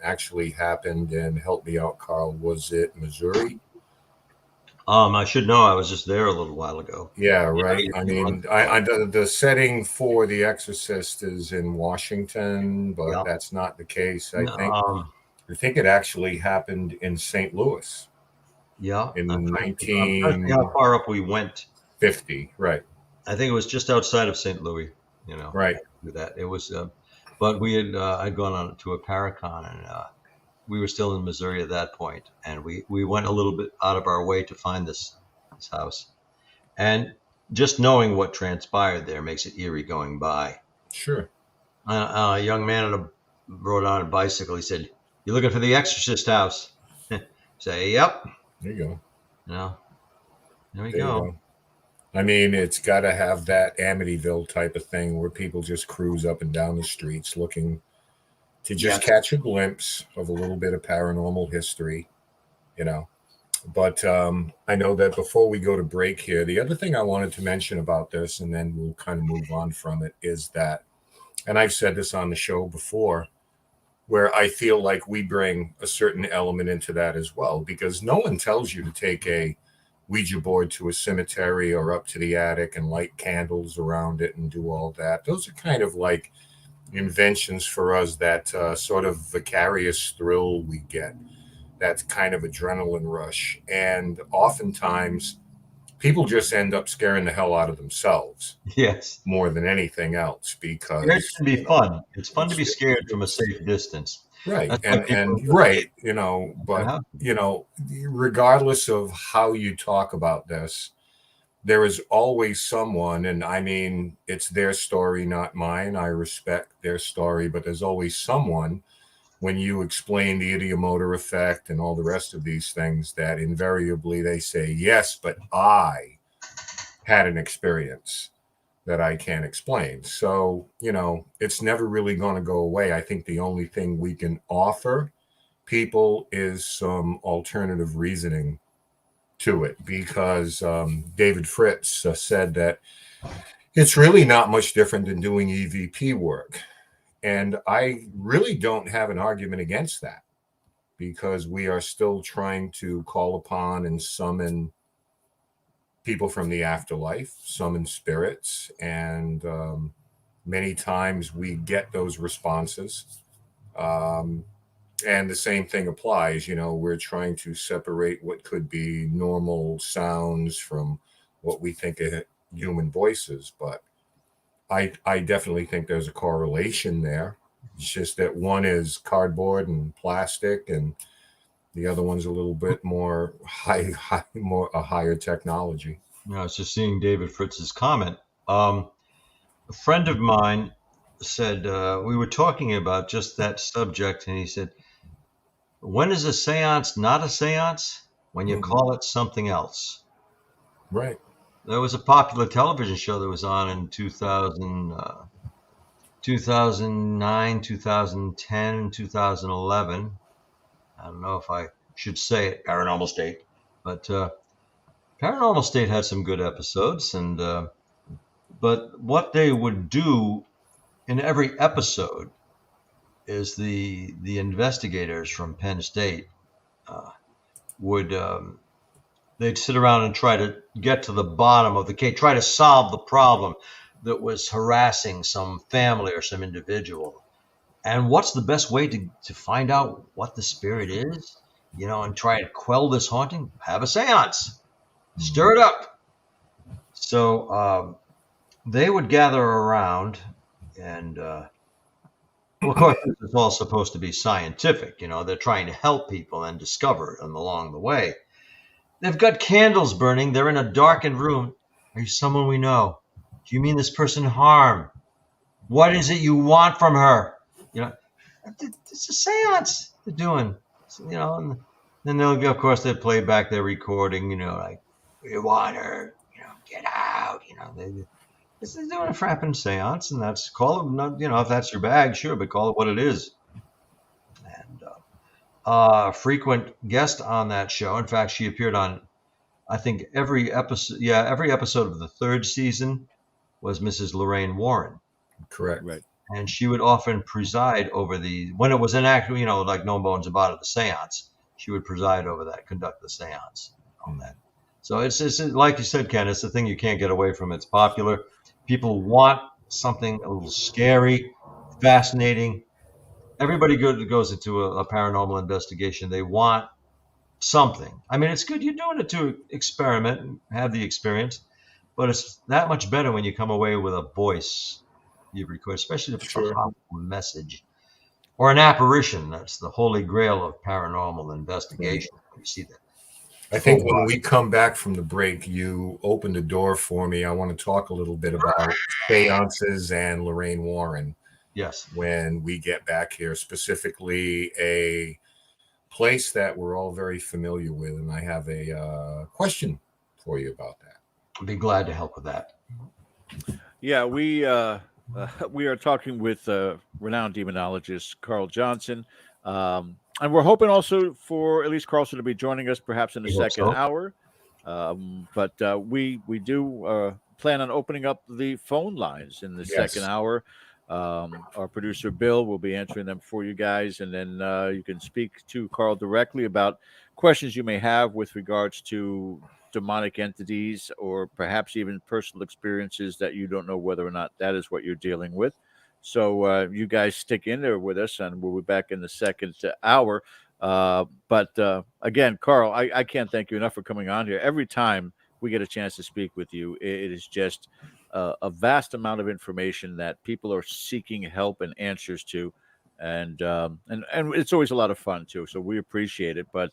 actually happened, and help me out, Carl. Was it Missouri? I should know. I was just there a little while ago. Yeah, right. I You mean, the setting for The Exorcist is in Washington, but Yeah. that's not the case. I Um, think it actually happened in St. Louis yeah. in I'm trying to think how 1950. far up we went. Right, I think it was just outside of St. Louis. You know, right. with that it was. But we had I'd gone on to a Paracon, and we were still in Missouri at that point, and we went a little bit out of our way to find this house, and just knowing what transpired there makes it eerie going by. Sure. A young man rode on a bicycle. He said, "You looking for the Exorcist house?" Say, "Yep." There you go. You know, there we There you go. go. I mean, it's got to have that Amityville type of thing where people just cruise up and down the streets looking to just catch a glimpse of a little bit of paranormal history, you know. But I know that before we go to break here, the other thing I wanted to mention about this, and then we'll kind of move on from it, is that, and I've said this on the show before, where I feel like we bring a certain element into that as well, because no one tells you to take a Ouija board to a cemetery or up to the attic and light candles around it and do all that. Those are kind of like inventions for us, that sort of vicarious thrill we get, that kind of adrenaline rush. And oftentimes people just end up scaring the hell out of themselves Yes. more than anything else, because It can be fun. It's fun to be scared from a safe distance. Right. That's why people- Right, but Yeah. Regardless of how you talk about this, there is always someone, and I mean, it's their story, not mine. I respect their story, but there's always someone, when you explain the ideomotor effect and all the rest of these things, that invariably they say, yes, but I had an experience that I can't explain. So, it's never really going to go away. I think the only thing we can offer people is some alternative reasoning to it, because David Fritz said that it's really not much different than doing EVP work. And I really don't have an argument against that, because we are still trying to call upon and summon people from the afterlife, summon spirits, and many times we get those responses. And the same thing applies. We're trying to separate what could be normal sounds from what we think are human voices. But I definitely think there's a correlation there. It's just that one is cardboard and plastic, and the other one's a little bit more a higher technology. I was just seeing David Fritz's comment. A friend of mine said, we were talking about just that subject, and he said, when is a seance not a seance? When you call it something else. Right. There was a popular television show that was on in 2009, 2010, 2011. I don't know if I should say it, Paranormal State, but Paranormal State had some good episodes, and but what they would do in every episode is the investigators from Penn State would they'd sit around and try to get to the bottom of the case, try to solve the problem that was harassing some family or some individual. And what's the best way to find out what the spirit is, and try to quell this haunting? Have a seance. Stir it up. So they would gather around, and well, of course, this is all supposed to be scientific. They're trying to help people and discover them along the way. They've got candles burning. They're in a darkened room. Are you someone we know? Do you mean this person harm? What is it you want from her? It's a seance they're doing. And then they'll, of course, they play back their recording. Like, we want her. Get out. This is doing a frapping seance, and that's call it. If that's your bag, sure, but call it what it is. And frequent guest on that show. In fact, she appeared on, I think, every episode. Yeah, every episode of the third season was Mrs. Lorraine Warren. Correct. Right. and she would often preside over when it was an actual, like No Bones About It, the seance, she would preside over that, conduct the seance on that. So it's like you said, Ken, it's the thing you can't get away from. It's popular. People want something a little scary, fascinating. Everybody goes into a paranormal investigation. They want something. I mean, it's good. You're doing it to experiment and have the experience, but it's that much better when you come away with a voice you record, especially if it's a powerful message or an apparition. That's the holy grail of paranormal investigation. You see that. I think when we come back from the break, you opened the door for me. I want to talk a little bit about seances and Lorraine Warren. Yes. When we get back here, specifically a place that we're all very familiar with. And I have a question for you about that. I'd be glad to help with that. Yeah, we are talking with renowned demonologist Carl Johnson. And we're hoping also for Elise Carlson to be joining us perhaps in the second hour. But we do plan on opening up the phone lines in the second hour. Our producer Bill will be answering them for you guys, and then you can speak to Carl directly about questions you may have with regards to demonic entities or perhaps even personal experiences that you don't know whether or not that is what you're dealing with. So you guys stick in there with us, and we'll be back in the second hour. But again, Carl, I can't thank you enough for coming on here. Every time we get a chance to speak with you, it is just a vast amount of information that people are seeking help and answers to, and it's always a lot of fun too. So we appreciate it. But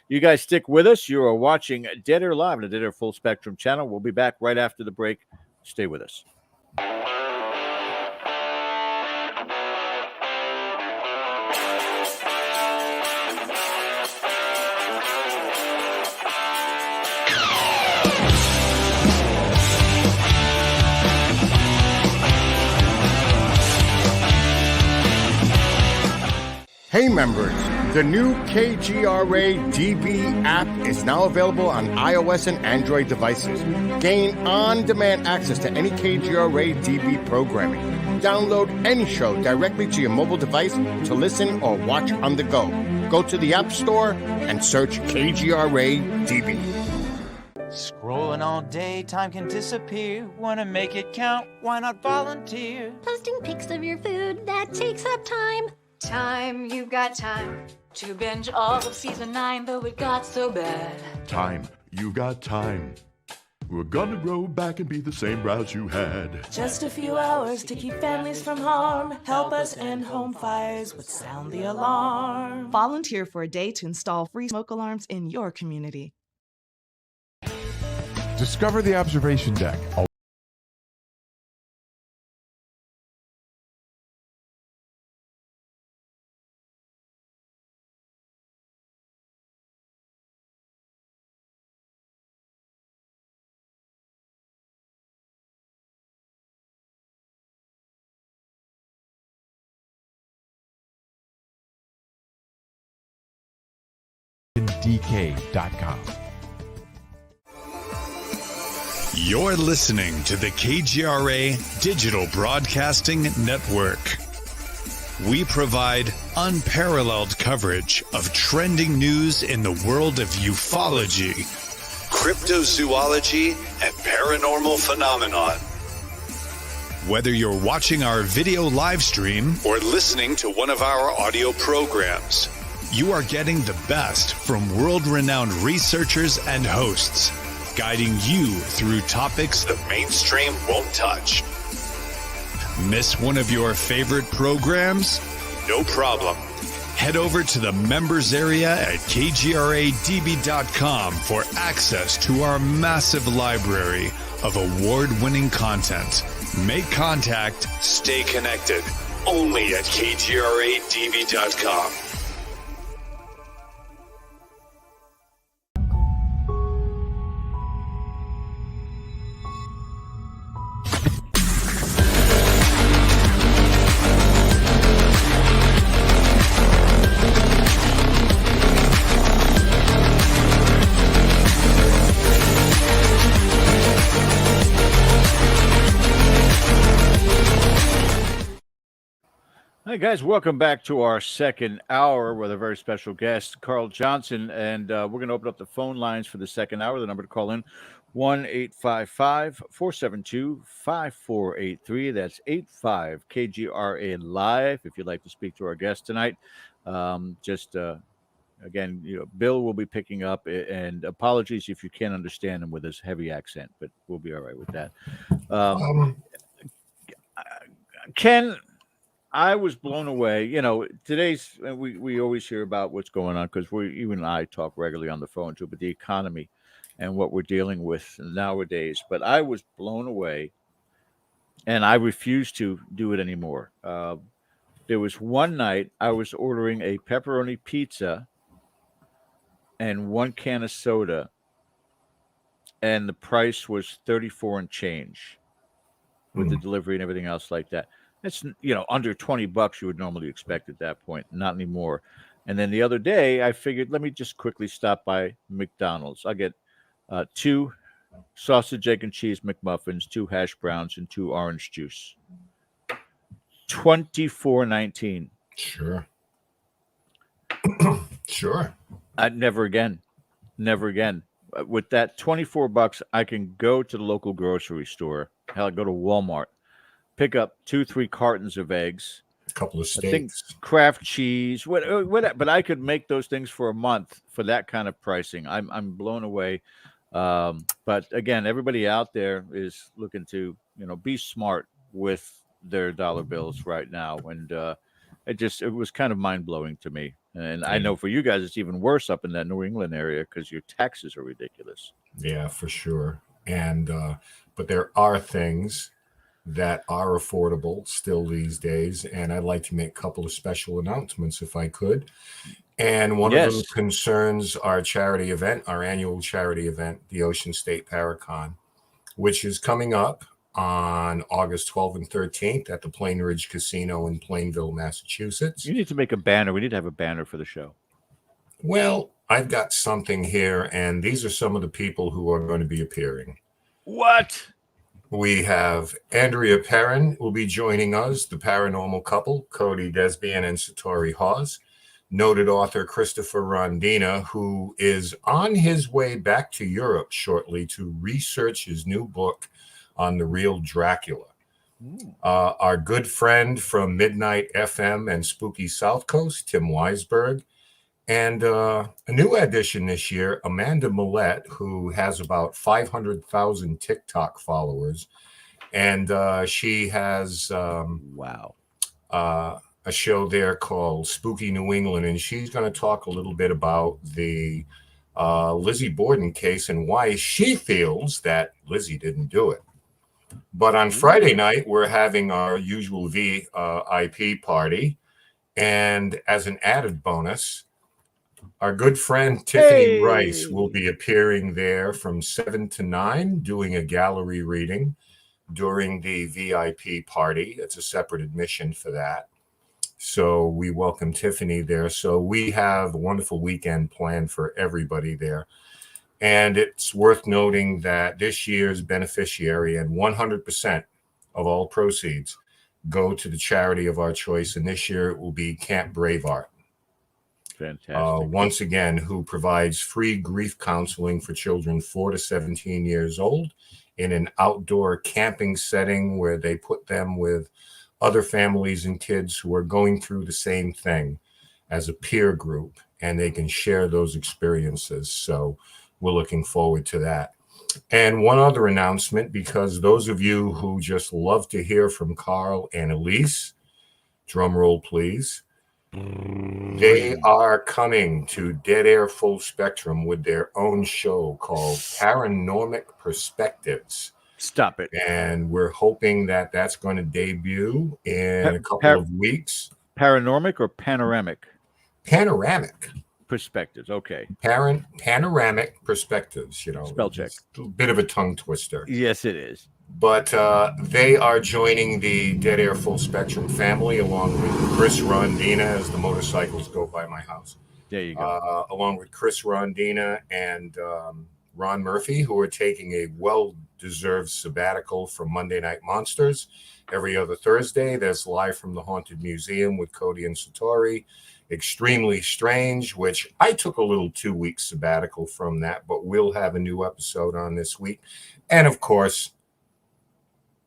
you guys stick with us. You are watching Dead Air Live on the Dead Air Full Spectrum channel. We'll be back right after the break. Stay with us. Hey members, the new KGRA DB app is now available on iOS and Android devices. Gain on-demand access to any KGRA DB programming. Download any show directly to your mobile device to listen or watch on the go. Go to the App Store and search KGRA DB. Scrolling all day, time can disappear. Wanna make it count? Why not volunteer? Posting pics of your food, that takes up time. Time, you've got time to binge all of season 9, though it got so bad. Time, you got time. We're gonna grow back and be the same browse you had. Just a few hours to keep families from harm. Help us end home fires with Sound the Alarm. Volunteer for a day to install free smoke alarms in your community. Discover the observation deck. DK.com. You're listening to the KGRA Digital Broadcasting Network. We provide unparalleled coverage of trending news in the world of ufology, cryptozoology, and paranormal phenomenon. Whether you're watching our video live stream or listening to one of our audio programs, you are getting the best from world-renowned researchers and hosts, guiding you through topics the mainstream won't touch. Miss one of your favorite programs? No problem. Head over to the members area at kgradb.com for access to our massive library of award-winning content. Make contact, stay connected. Only at kgradb.com. Hi, guys. Welcome back to our second hour with a very special guest, Carl Johnson. And we're going to open up the phone lines for the second hour. The number to call in, 1-855-472-5483. That's 85-KGRA Live if you'd like to speak to our guest tonight. Again, Bill will be picking up, and apologies if you can't understand him with his heavy accent, but we'll be all right with that. Ken, I was blown away. Today's we always hear about what's going on because even I talk regularly on the phone too, but the economy and what we're dealing with nowadays. But I was blown away, and I refuse to do it anymore. There was one night I was ordering a pepperoni pizza and one can of soda, and the price was 34 and change with the delivery and everything else like that. It's under $20 you would normally expect at that point, not anymore. And then the other day I figured, let me just quickly stop by McDonald's. I'll get 2 sausage, egg, and cheese McMuffins, 2 hash browns, and 2 orange juice. $24.19. Sure. Sure. Never again. With that $24, I can go to the local grocery store. Hell, go to Walmart, pick up 2-3 cartons of eggs, a couple of steaks, Kraft cheese, whatever. But I could make those things for a month for that kind of pricing. I'm blown away. But again, everybody out there is looking to be smart with their dollar bills right now, and it was kind of mind blowing to me. And I know for you guys, it's even worse up in that New England area because your taxes are ridiculous. Yeah, for sure. And but there are things that are affordable still these days, and I'd like to make a couple of special announcements if I could. And one of them concerns our charity event, our annual charity event, the Ocean State Paracon, which is coming up on August 12th and 13th at the Plain Ridge Casino in Plainville, Massachusetts. You need to make a banner. We need to have a banner for the show. Well, I've got something here, and these are some of the people who are going to be appearing. What? We have Andrea Perron will be joining us, the paranormal couple, Cody Desbian and Satori Hawes. Noted author Christopher Rondina, who is on his way back to Europe shortly to research his new book on the real Dracula. Our good friend from Midnight FM and Spooky South Coast, Tim Weisberg. And a new addition this year, Amanda Millette, who has about 500,000 TikTok followers. And she has a show there called Spooky New England. And she's going to talk a little bit about the Lizzie Borden case and why she feels that Lizzie didn't do it. But on Friday night, we're having our usual VIP party. And as an added bonus, our good friend Tiffany Rice will be appearing there from 7 to 9, doing a gallery reading during the VIP party. It's a separate admission for that. So we welcome Tiffany there. So we have a wonderful weekend planned for everybody there. And it's worth noting that this year's beneficiary and 100% of all proceeds go to the charity of our choice. And this year it will be Camp Braveheart. Fantastic. Once again, who provides free grief counseling for children 4 to 17 years old in an outdoor camping setting where they put them with other families and kids who are going through the same thing as a peer group, and they can share those experiences. So we're looking forward to that. And one other announcement, because those of you who just love to hear from Carl and Elise, drum roll, please. They are coming to Dead Air Full Spectrum with their own show called Paranormic Perspectives. Stop it. And we're hoping that that's going to debut in a couple of weeks. Paranormic or panoramic? Panoramic. Perspectives. Okay. Panoramic Perspectives. Spell check. A bit of a tongue twister. Yes, it is. But they are joining the Dead Air Full Spectrum family along with Chris Rondina, as the motorcycles go by my house. There you go. Along with Chris Rondina and Ron Murphy, who are taking a deserves sabbatical from Monday Night Monsters. Every other Thursday, there's Live from the Haunted Museum with Cody and Satori. Extremely Strange, which I took a little 2-week sabbatical from that, but we'll have a new episode on this week. And of course,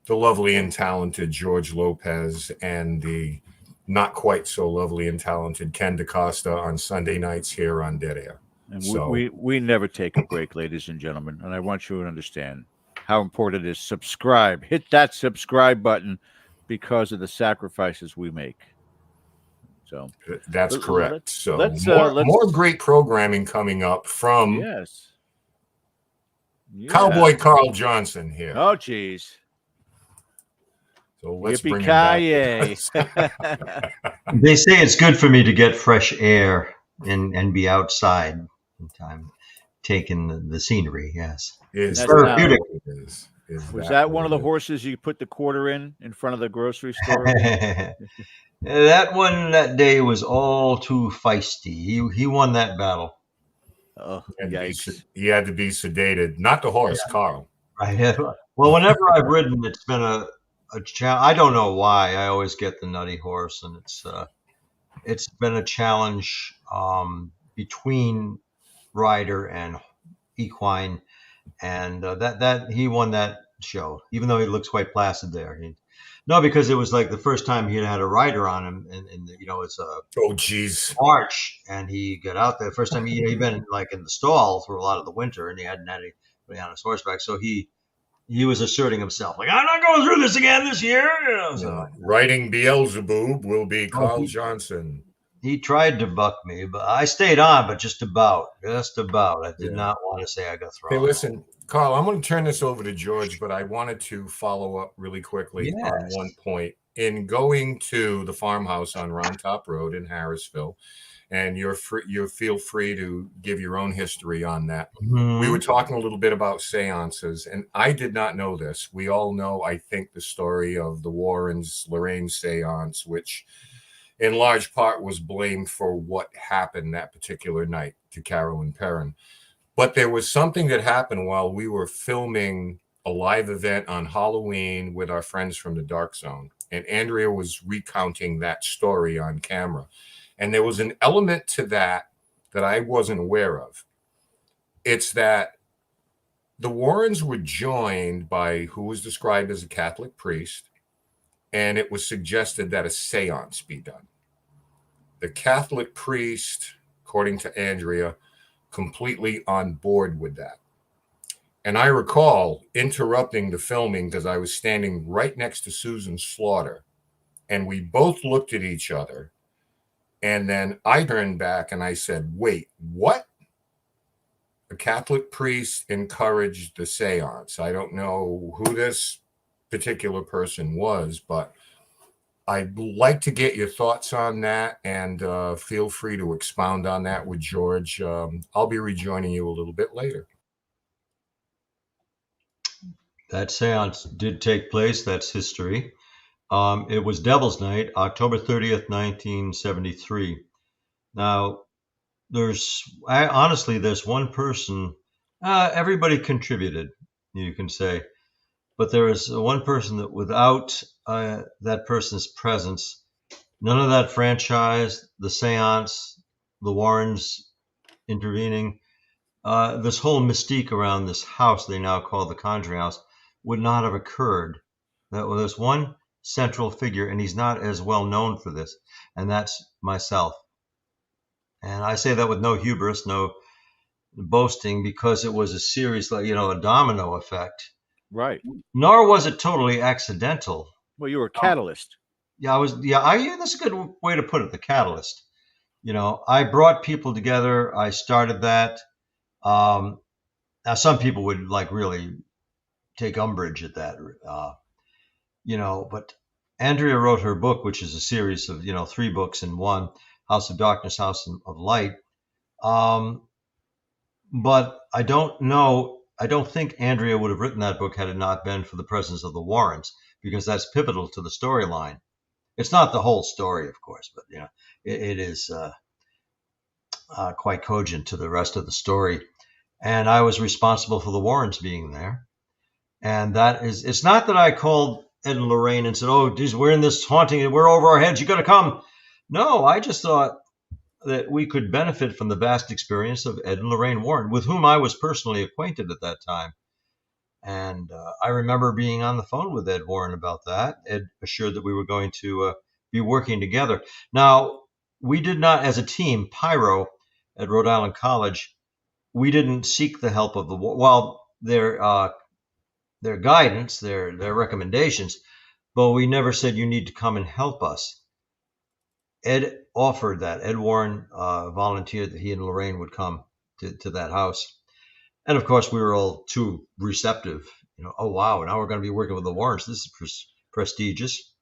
the lovely and talented George Lopez and the not quite so lovely and talented Ken DaCosta on Sunday nights here on Dead Air. And So- we never take a break, ladies and gentlemen. And I want you to understand how important it is. Subscribe. Hit that subscribe button because of the sacrifices we make. So That's correct. let's- So let's- more great programming coming up from yes. Cowboy Carl Johnson here. Oh, geez. So let's bring him back. Yippee-ki-yay. They say it's good for me to get fresh air and be outside sometime, taking the scenery. Yes, Is it's That's therapeutic. Was that one of the horses you put the quarter in front of the grocery store? That one that day was all too feisty. He won that battle. Oh, Yikes. He had to be sedated. Not the horse, Carl. Right. Well, whenever I've ridden, it's been a challenge. I don't know why. I always get the nutty horse, and it's been a challenge between rider and equine, and that he won that show, even though he looks quite placid there. No, because it was like the first time he had a rider on him, and it's a Oh, geez. March, and he got out there. First time he'd been like in the stall for a lot of the winter, and he hadn't had anybody on his horseback, so he was asserting himself, like, I'm not going through this again this year. So, Riding Beelzebub will be Carl Johnson. he tried to buck me, but I stayed on, but just about. I did not want to say I got thrown. Hey, listen, Carl, I'm going to turn this over to George, but I wanted to follow up really quickly on one point. In going to the farmhouse on Round Top Road in Harrisville, and you feel free to give your own history on that. Mm-hmm. We were talking a little bit about seances, and I did not know this. We all know, I think, the story of the Warrens' Lorraine seance, which in large part was blamed for what happened that particular night to Carol and Perron. But there was something that happened while we were filming a live event on Halloween with our friends from the Dark Zone. And Andrea was recounting that story on camera. And there was an element to that I wasn't aware of. It's that the Warrens were joined by who was described as a Catholic priest, and it was suggested that a seance be done. The Catholic priest, according to Andrea, completely on board with that. And I recall interrupting the filming because I was standing right next to Susan Slaughter, and we both looked at each other. And then I turned back and I said, wait, what? A Catholic priest encouraged the seance. I don't know who this particular person was, but I'd like to get your thoughts on that, and feel free to expound on that with George. I'll be rejoining you a little bit later. That seance did take place. That's history. It was Devil's Night, October 30th, 1973. Now, there's one person, everybody contributed, you can say, but there was one person that without that person's presence, none of that franchise, the seance, the Warrens intervening, this whole mystique around this house they now call the Conjuring house would not have occurred. There's one central figure, and he's not as well known for this, and that's myself. And I say that with no hubris, no boasting, because it was a series, like, a domino effect. Right. Nor was it totally accidental. Well, you were a catalyst. That's a good way to put it, the catalyst. I brought people together. I started that. Now, some people would really take umbrage at that, but Andrea wrote her book, which is a series of, 3 books in one, House of Darkness, House of Light. But I don't think Andrea would have written that book had it not been for the presence of the Warrens, because that's pivotal to the storyline. It's not the whole story, of course, but it is quite cogent to the rest of the story. And I was responsible for the Warrens being there. And that is, it's not that I called Ed and Lorraine and said, oh, geez, we're in this haunting and we're over our heads. You got to come. No, I just thought that we could benefit from the vast experience of Ed and Lorraine Warren, with whom I was personally acquainted at that time. And I remember being on the phone with Ed Warren about that. Ed assured that we were going to be working together. Now, we did not, as a team, P.I.R.O. at Rhode Island College, we didn't seek the help of the, well, their guidance, their recommendations, but we never said you need to come and help us. Ed offered that. Ed Warren volunteered that he and Lorraine would come to that house. And of course, we were all too receptive. Oh, wow, now we're going to be working with the Warrens. This is prestigious.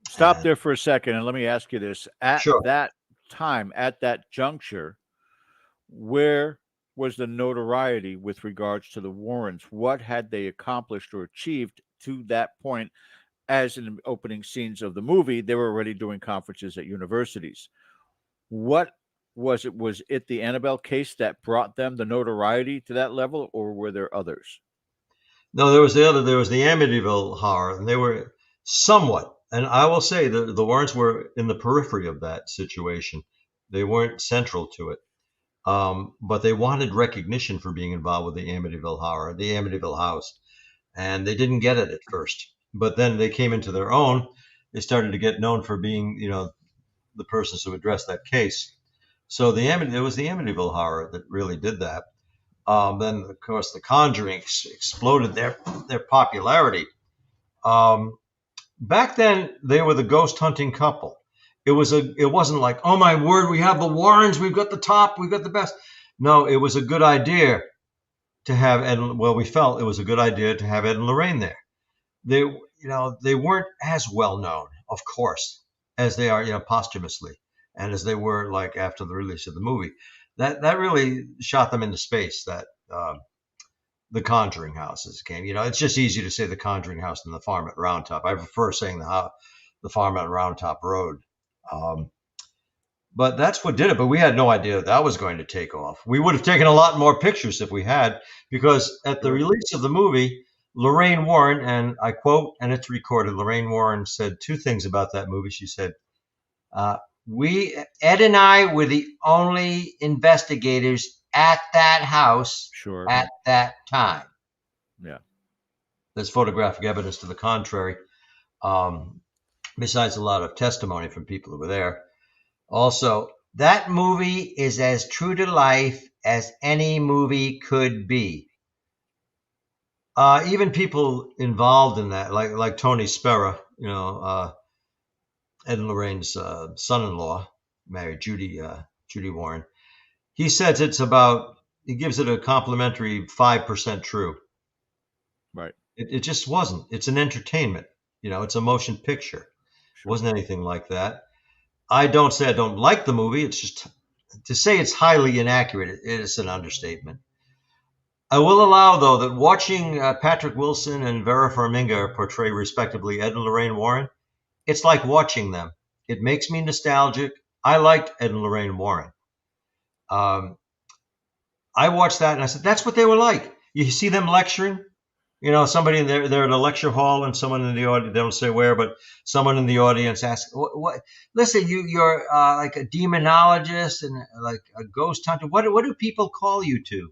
Stop there for a second and let me ask you this. At Sure. that time, at that juncture, where was the notoriety with regards to the Warrens? What had they accomplished or achieved to that point? As in the opening scenes of the movie, they were already doing conferences at universities. What was it? Was it the Annabelle case that brought them the notoriety to that level, or were there others? No, there was the Amityville horror, and they were somewhat, and I will say the Warrens were in the periphery of that situation. They weren't central to it. But they wanted recognition for being involved with the Amityville horror, the Amityville house, and they didn't get it at first. But then they came into their own. They started to get known for being, the persons who addressed that case. So it was the Amityville horror that really did that. Then, of course, the Conjuring exploded their popularity. Back then, they were the ghost hunting couple. It wasn't like, oh my word, we have the Warrens, we've got the top, we've got the best. No, it was a good idea to have we felt it was a good idea to have Ed and Lorraine there. They weren't as well known, of course, as they are, posthumously, and as they were like after the release of the movie. That really shot them into space. That the Conjuring houses came. It's just easy to say the Conjuring house than the farm at Round Top. I prefer saying the farm at Round Top Road. But that's what did it. But we had no idea that was going to take off. We would have taken a lot more pictures if we had, because at the release of the movie, Lorraine Warren, and I quote, and it's recorded, Lorraine Warren said two things about that movie. She said, Ed and I were the only investigators at that house at that time. Yeah. There's photographic evidence to the contrary. Besides a lot of testimony from people who were there. Also, that movie is as true to life as any movie could be. Even people involved in that, like Tony Spera, Ed and Lorraine's son-in-law, married Judy Warren. He says he gives it a complimentary 5% true. Right. It just wasn't. It's an entertainment. It's a motion picture. It wasn't anything like that. I don't say I don't like the movie. It's just, to say it's highly inaccurate, it is an understatement. I will allow, though, that watching Patrick Wilson and Vera Farmiga portray respectively Ed and Lorraine Warren, it's like watching them. It makes me nostalgic. I liked Ed and Lorraine Warren. I watched that and I said, that's what they were like. You see them lecturing? Somebody they're at a lecture hall, and someone in the audience, they don't say where, but someone in the audience asks, "What? Listen, you're like a demonologist and like a ghost hunter. What do people call you to?"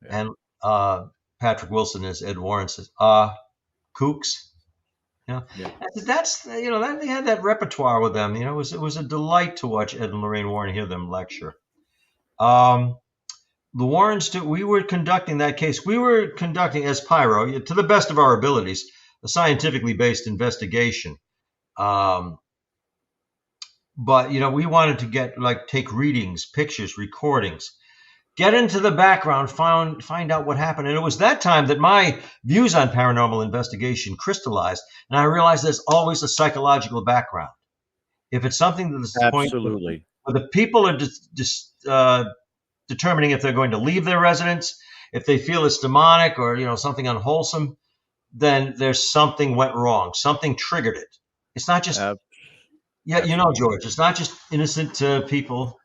Yeah. And Patrick Wilson, as Ed Warren says, kooks. Yeah. That's they had that repertoire with them. It was a delight to watch Ed and Lorraine Warren, hear them lecture. The Warrens, we were conducting that case. We were conducting, as P.I.R.O, to the best of our abilities, a scientifically based investigation. But, we wanted to take readings, pictures, recordings, get into the background, find out what happened. And it was that time that my views on paranormal investigation crystallized. And I realized there's always a psychological background. If it's something that is absolutely, where the people are just determining if they're going to leave their residence, if they feel it's demonic or something unwholesome, then there's something went wrong. Something triggered it. It's not just George. It's not just innocent people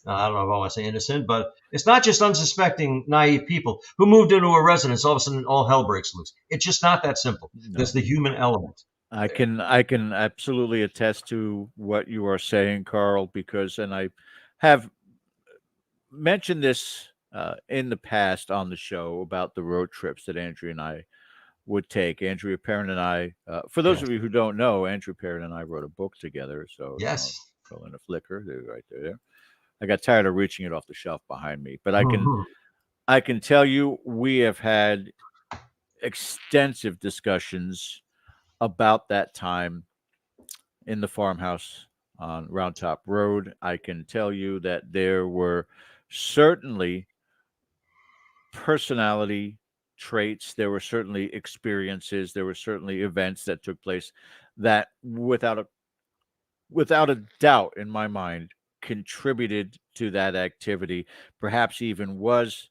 I don't know if I want to say innocent, but it's not just unsuspecting, naive people who moved into a residence. All of a sudden, all hell breaks loose. It's just not that simple. No. There's the human element. I can absolutely attest to what you are saying, Carl, because, and I have mentioned this in the past on the show about the road trips that Andrea and I would take. Andrea Perron and I, for those of you who don't know, Andrea Perron and I wrote a book together. So yes, fill in a flicker, they're right there. I got tired of reaching it off the shelf behind me, but I can tell you we have had extensive discussions about that time in the farmhouse on Round Top Road. I can tell you that there were certainly personality traits, there were certainly experiences, there were certainly events that took place that without a doubt in my mind contributed to that activity, perhaps even was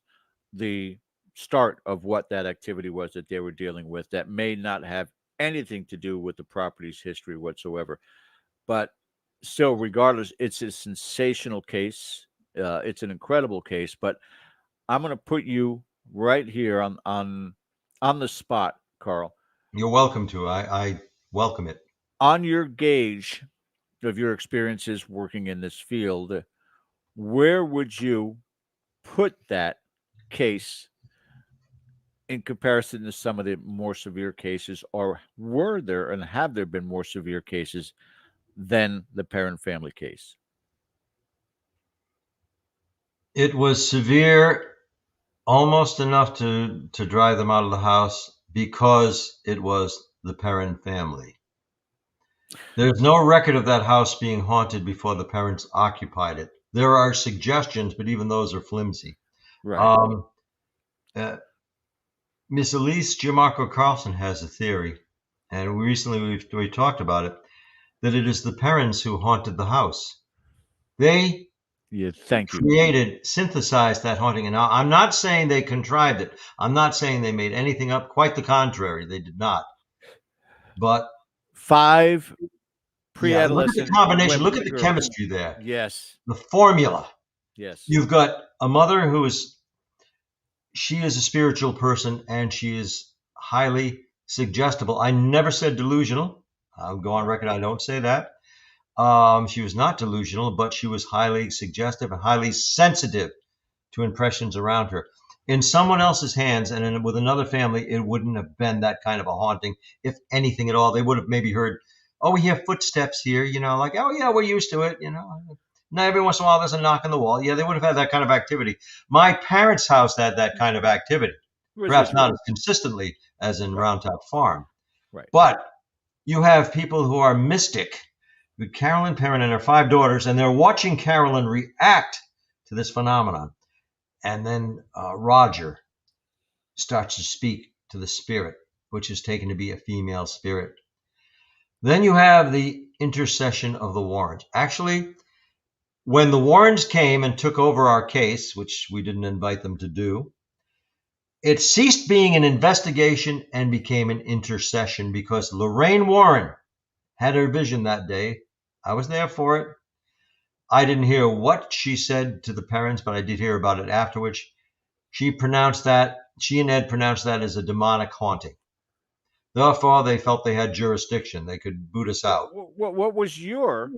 the start of what that activity was that they were dealing with, that may not have anything to do with the property's history whatsoever. But still, regardless, it's a sensational case. It's an incredible case. But I'm going to put you right here on the spot, Carl. You're welcome to. I welcome it. On your gauge of your experiences working in this field, where would you put that case in comparison to some of the more severe cases, or were there and have there been more severe cases than the Perron family case? It was severe, almost enough to drive them out of the house because it was the Perron family. There's no record of that house being haunted before the Perrons occupied it. There are suggestions, but even those are flimsy. Right. Miss Elise Giammarco Carlson has a theory, and recently we talked about it, that it is the Perrons who haunted the house. They synthesized that haunting. And now, I'm not saying they contrived it. I'm not saying they made anything up. Quite the contrary, they did not. But 5 pre-adolescent. Look at the combination. Look at the chemistry there. Yes. The formula. Yes. You've got a mother who is a spiritual person, and she is highly suggestible. I never said delusional. I'll go on record. I don't say that. She was not delusional, but she was highly suggestive and highly sensitive to impressions around her. In someone else's hands and with another family, it wouldn't have been that kind of a haunting, if anything at all. They would have maybe heard, oh, we hear footsteps here, like, oh, yeah, we're used to it, Now, every once in a while, there's a knock on the wall. Yeah, they would have had that kind of activity. My parents' house had that kind of activity, perhaps not as consistently as in Round Top Farm. Right. But you have people who are mystic, with Carolyn Perron and her 5 daughters, and they're watching Carolyn react to this phenomenon. And then Roger starts to speak to the spirit, which is taken to be a female spirit. Then you have the intercession of the Warrens. Actually, when the Warrens came and took over our case, which we didn't invite them to do, it ceased being an investigation and became an intercession because Lorraine Warren had her vision that day. I was there for it. I didn't hear what she said to the parents, but I did hear about it afterwards. She and Ed pronounced that as a demonic haunting. Therefore, they felt they had jurisdiction. They could boot us out. What was your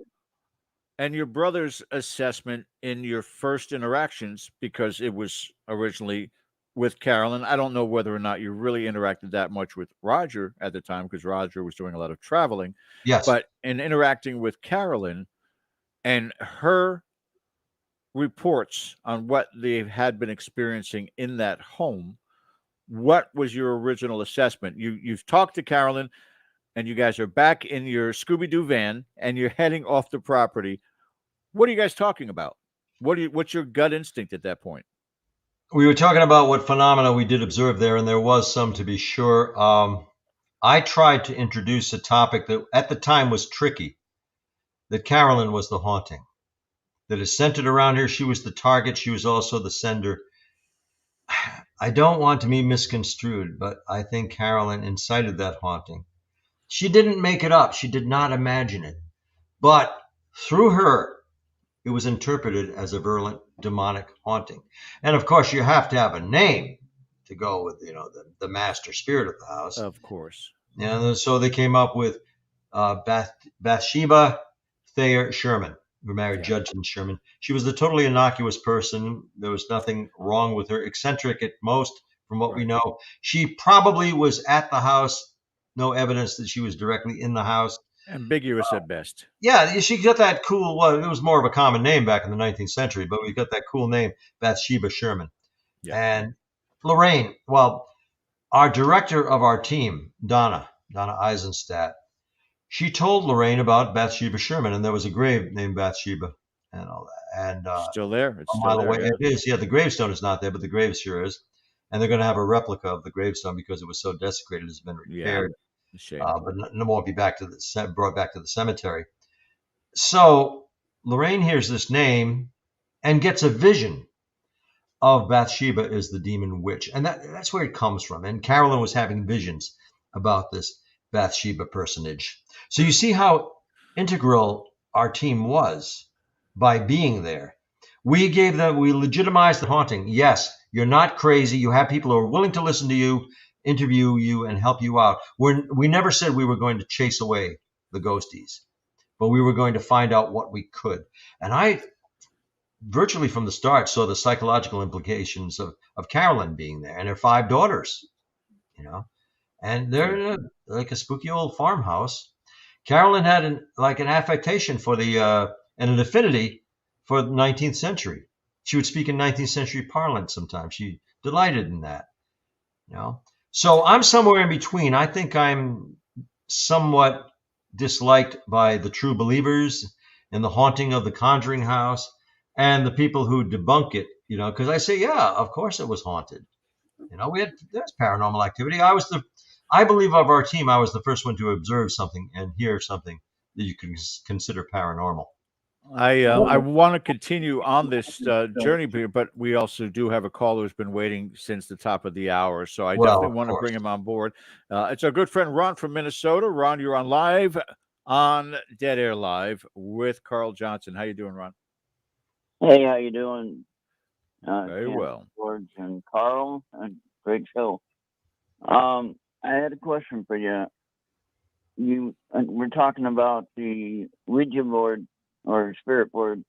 and your brother's assessment in your first interactions? Because it was originally with Carolyn. I don't know whether or not you really interacted that much with Roger at the time, because Roger was doing a lot of traveling. Yes. But in interacting with Carolyn and her reports on what they had been experiencing in that home, what was your original assessment? You've talked to Carolyn, and you guys are back in your Scooby-Doo van, and you're heading off the property. What are you guys talking about? What's your gut instinct at that point? We were talking about what phenomena we did observe there, and there was some, to be sure. I tried to introduce a topic that at the time was tricky, that Carolyn was the haunting, that is centered around her. She was the target. She was also the sender. I don't want to be misconstrued, but I think Carolyn incited that haunting. She didn't make it up. She did not imagine it. But through her, it was interpreted as a virulent demonic haunting. And of course, you have to have a name to go with, the master spirit of the house. Of course. And so they came up with Bathsheba Thayer Sherman, who married Judson Sherman. She was a totally innocuous person. There was nothing wrong with her, eccentric at most, from what we know. She probably was at the house. No evidence that she was directly in the house. Ambiguous at best. Yeah, she got that cool, well, it was more of a common name back in the 19th century, but we got that cool name, Bathsheba Sherman. Yeah. And Lorraine, well, our director of our team, Donna Eisenstadt, she told Lorraine about Bathsheba Sherman, and there was a grave named Bathsheba and all that. And still there. It's a still mile away. there. It is. Yeah, the gravestone is not there, but the grave sure is. And they're going to have a replica of the gravestone because it was so desecrated, it's been repaired. Yeah, but no more be brought back to the cemetery. So Lorraine hears this name and gets a vision of Bathsheba as the demon witch. And that's where it comes from. And Carolyn was having visions about this Bathsheba personage. So you see how integral our team was by being there. We legitimized the haunting. Yes, you're not crazy. You have people who are willing to listen to you, interview you, and help you out. We never said we were going to chase away the ghosties, but we were going to find out what we could. And I virtually from the start saw the psychological implications of Carolyn being there and her 5 daughters, and they're like a spooky old farmhouse. Carolyn had an affectation for and an affinity for the 19th century. She would speak in 19th century parlance sometimes. She delighted in that, So I'm somewhere in between. I think I'm somewhat disliked by the true believers in the haunting of the Conjuring house and the people who debunk it, because I say, yeah, of course it was haunted. There's paranormal activity. I believe of our team, I was the first one to observe something and hear something that you can consider paranormal. I want to continue on this journey, but we also do have a caller who's been waiting since the top of the hour, so I definitely want to bring him on board. It's our good friend Ron from Minnesota. Ron, you're on live on Dead Air Live with Carl Johnson. How you doing, Ron? Hey, how you doing? Very well. George and Carl, great show. I had a question for you. We're talking about the Ouija board or spirit board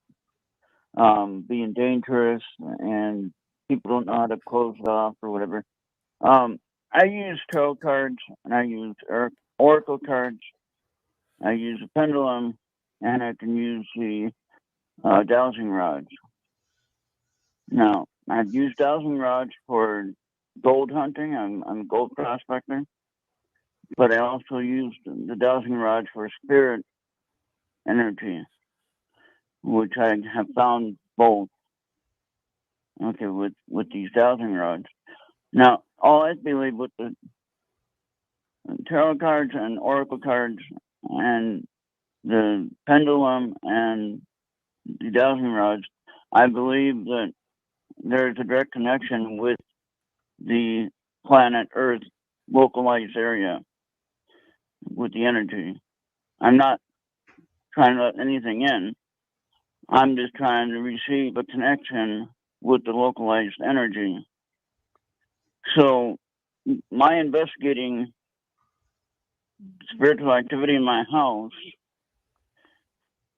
being dangerous and people don't know how to close it off or whatever. I use tarot cards and I use oracle cards. I use a pendulum and I can use the dowsing rods. Now, I've used dowsing rods for gold hunting. I'm a gold prospector. But I also used the dowsing rods for spirit energy, which I have found both. Okay, with these dowsing rods. Now, all I believe with the tarot cards and oracle cards and the pendulum and the dowsing rods, I believe that there's a direct connection with the planet Earth localized area with the energy. I'm not trying to let anything in. I'm just trying to receive a connection with the localized energy. So my investigating spiritual activity in my house,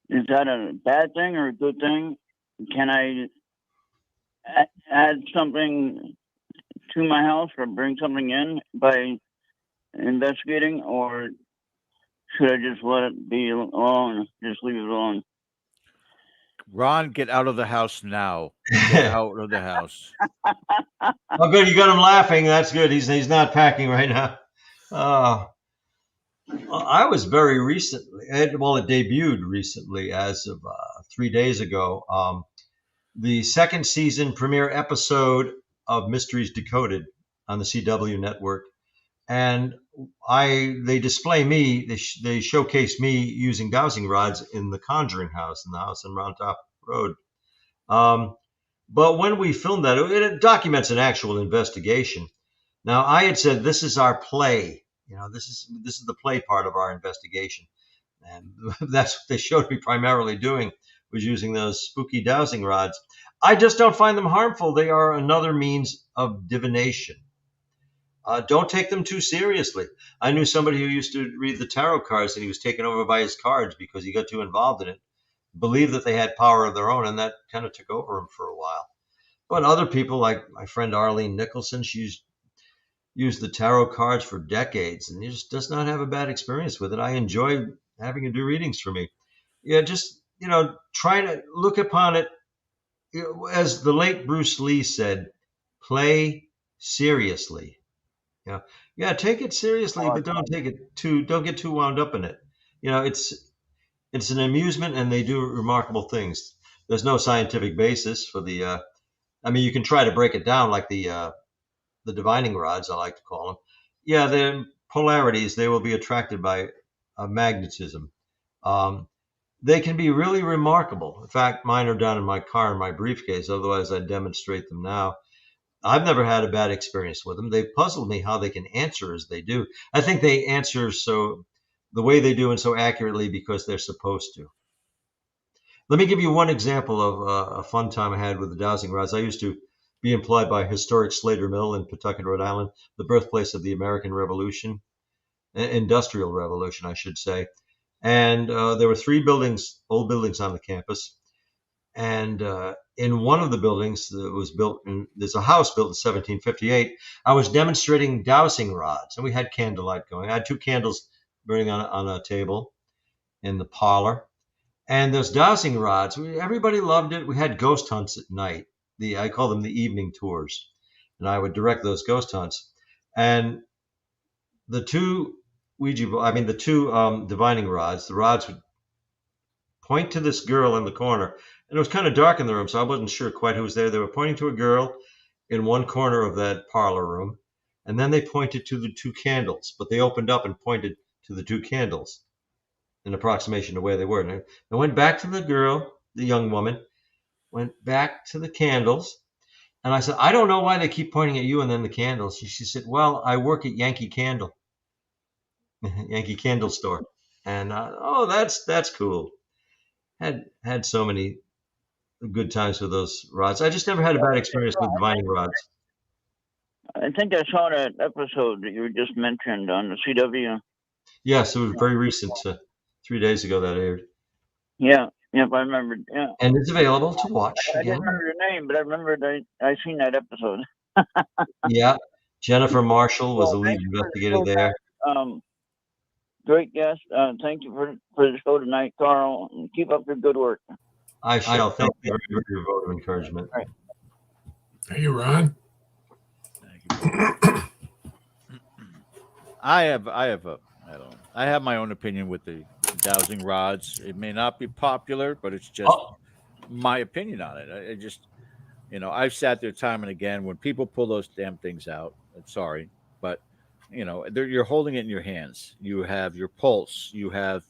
is that a bad thing or a good thing? Can I add something to my house or bring something in by investigating, or should I just let it be alone? Just leave it alone? Ron, get out of the house now. Get out of the house. Oh, good. You got him laughing. That's good. He's not packing right now. I was very recently, it debuted recently as of 3 days ago. The second season premiere episode of Mysteries Decoded on the CW network. And they display me, they showcase me using dowsing rods in the Conjuring house, in the house on Round Top Road. But when we filmed that, it documents an actual investigation. Now, I had said, this is our play. This is the play part of our investigation. And that's what they showed me primarily doing was using those spooky dowsing rods. I just don't find them harmful. They are another means of divination. Don't take them too seriously. I knew somebody who used to read the tarot cards, and he was taken over by his cards because he got too involved in it, believed that they had power of their own, and that kind of took over him for a while. But other people, like my friend Arlene Nicholson, she's used the tarot cards for decades, and he just does not have a bad experience with it. I enjoy having her do readings for me. Yeah, just, try to look upon it, as the late Bruce Lee said, play seriously. Yeah, take it seriously, but don't get too wound up in it. It's an amusement, and they do remarkable things. There's no scientific basis for the. You can try to break it down like the divining rods, I like to call them. Yeah, they're polarities. They will be attracted by magnetism. They can be really remarkable. In fact, mine are down in my car in my briefcase. Otherwise, I'd demonstrate them now. I've never had a bad experience with them. They've puzzled me how they can answer as they do. I think they answer the way they do and so accurately because they're supposed to. Let me give you one example of a fun time I had with the dowsing rods. I used to be employed by historic Slater Mill in Pawtucket, Rhode Island, the birthplace of the American Revolution, Industrial Revolution, I should say. And there were 3 old buildings on the campus. And in one of the buildings that was built, there's a house built in 1758. I was demonstrating dowsing rods, and we had candlelight going. I had 2 candles burning on a table in the parlor. And those dowsing rods, everybody loved it. We had ghost hunts at night. I call them the evening tours. And I would direct those ghost hunts. And the 2 divining rods, the rods would point to this girl in the corner. And it was kind of dark in the room, so I wasn't sure quite who was there. They were pointing to a girl in one corner of that parlor room. And then they pointed to the 2 candles. But they opened up and pointed to the 2 candles in approximation to where they were. And I went back to the girl, the young woman, went back to the candles. And I said, I don't know why they keep pointing at you and then the candles. She said, well, I work at Yankee Candle, Yankee Candle Store. And, that's cool. Had so many good times with those rods. I just never had a bad experience with divining rods. I think I saw that episode that you just mentioned on the CW. Yes, it was very recent. 3 days ago that aired. Yeah, I remember. Yeah, and it's available to watch. I didn't remember your name, but I remember I seen that episode. Yeah, Jennifer Marshall was the lead investigator there. Great guest. Thank you for the show tonight, Carl. And keep up your good work. I shall. Thank you for your vote of encouragement. Right. Hey, you, Ron. I have my own opinion with the dowsing rods. It may not be popular, but it's just my opinion on it. I just, I've sat there time and again when people pull those damn things out. I'm sorry, but you're holding it in your hands. You have your pulse. You have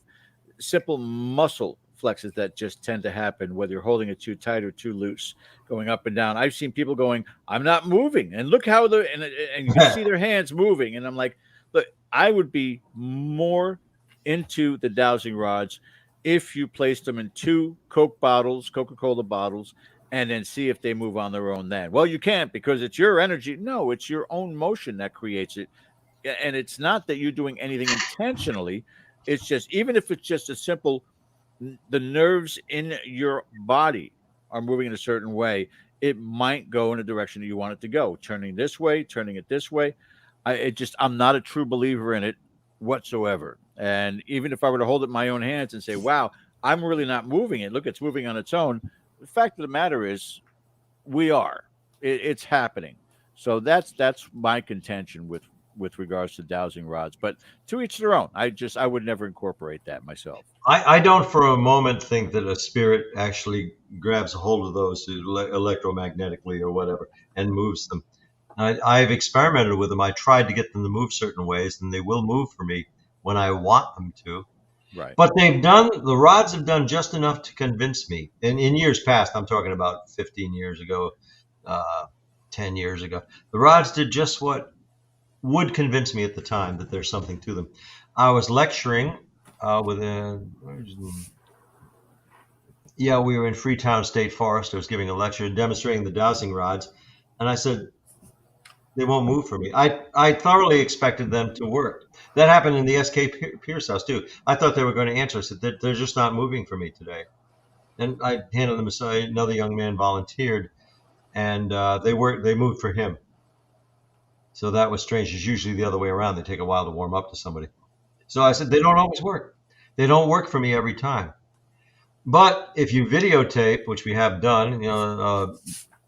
simple muscle flexes that just tend to happen whether you're holding it too tight or too loose, going up and down. I've seen people going, I'm not moving, and look how and you can see their hands moving, and I'm like, look, I would be more into the dowsing rods if you placed them in 2 Coca-Cola bottles, and then see if they move on their own then. Well, you can't because it's your energy. No, it's your own motion that creates it. And it's not that you're doing anything intentionally. It's just, even if it's just a simple, the nerves in your body are moving in a certain way, it might go in a direction that you want it to go. Turning this way, turning it this way. I'm not a true believer in it whatsoever. And even if I were to hold it in my own hands and say, wow, I'm really not moving it. Look, it's moving on its own. The fact of the matter is we are. It's happening. So that's my contention with regards to dowsing rods. But to each their own. I would never incorporate that myself. I don't for a moment think that a spirit actually grabs a hold of those electromagnetically or whatever and moves them. I've experimented with them. I tried to get them to move certain ways, and they will move for me when I want them to. Right. But the rods have done just enough to convince me. And in years past, I'm talking about 15 years ago, 10 years ago, the rods did just what would convince me at the time that there's something to them. I was lecturing with Yeah, we were in Freetown State Forest. I was giving a lecture demonstrating the dowsing rods, and I said, they won't move for me. I thoroughly expected them to work. That happened in the S.K. Pierce house, too. I thought they were going to answer. I said, they're just not moving for me today. And I handed them aside. Another young man volunteered, and they moved for him. So that was strange. It's usually the other way around. They take a while to warm up to somebody. So I said, they don't always work. They don't work for me every time. But if you videotape, which we have done,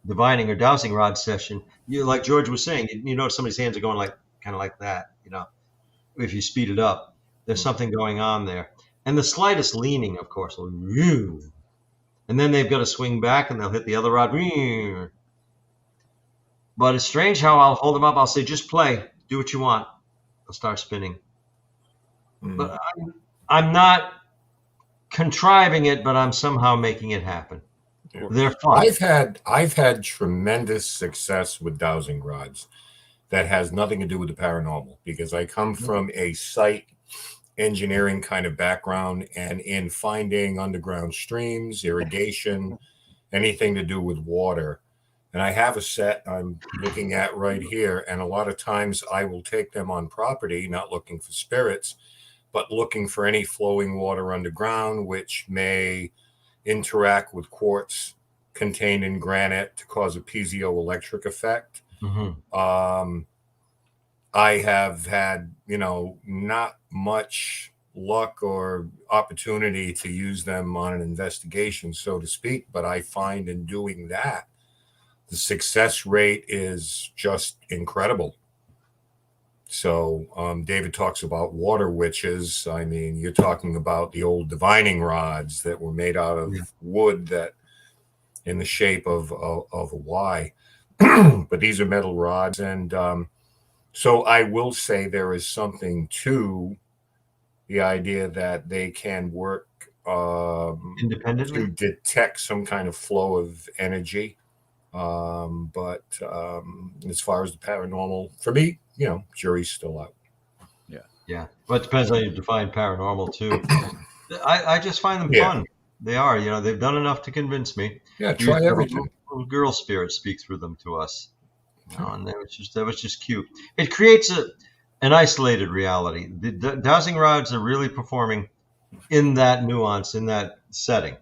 divining or dowsing rod session, you, like George was saying, you know, somebody's hands are going like kind of like that. You know, if you speed it up, there's something going on there, and the slightest leaning, of course, will, and then they've got to swing back and they'll hit the other rod. But it's strange how I'll hold them up. I'll say, just play, do what you want. They'll start spinning. But I'm not contriving it, but I'm somehow making it happen. They're fun. I've had tremendous success with dowsing rods that has nothing to do with the paranormal, because I come from a site engineering kind of background, and in finding underground streams, irrigation, anything to do with water. And I have a set I'm looking at right here, and a lot of times I will take them on property, not looking for spirits, but looking for any flowing water underground, which may interact with quartz contained in granite to cause a piezoelectric effect. I have had, not much luck or opportunity to use them on an investigation, so to speak, but I find in doing that, the success rate is just incredible. So David talks about water witches. I mean, you're talking about the old divining rods that were made out of wood that in the shape of a Y. But these are metal rods. And so I will say there is something to the idea that they can work independently to detect some kind of flow of energy. But as far as the paranormal, for me, jury's still out. Yeah. Well, it depends how you define paranormal too. I just find them fun. They are, they've done enough to convince me. Yeah, try everything. Little girl spirits speak through them to us. And that was just cute. It creates an isolated reality. The dowsing rods are really performing in that nuance, in that setting.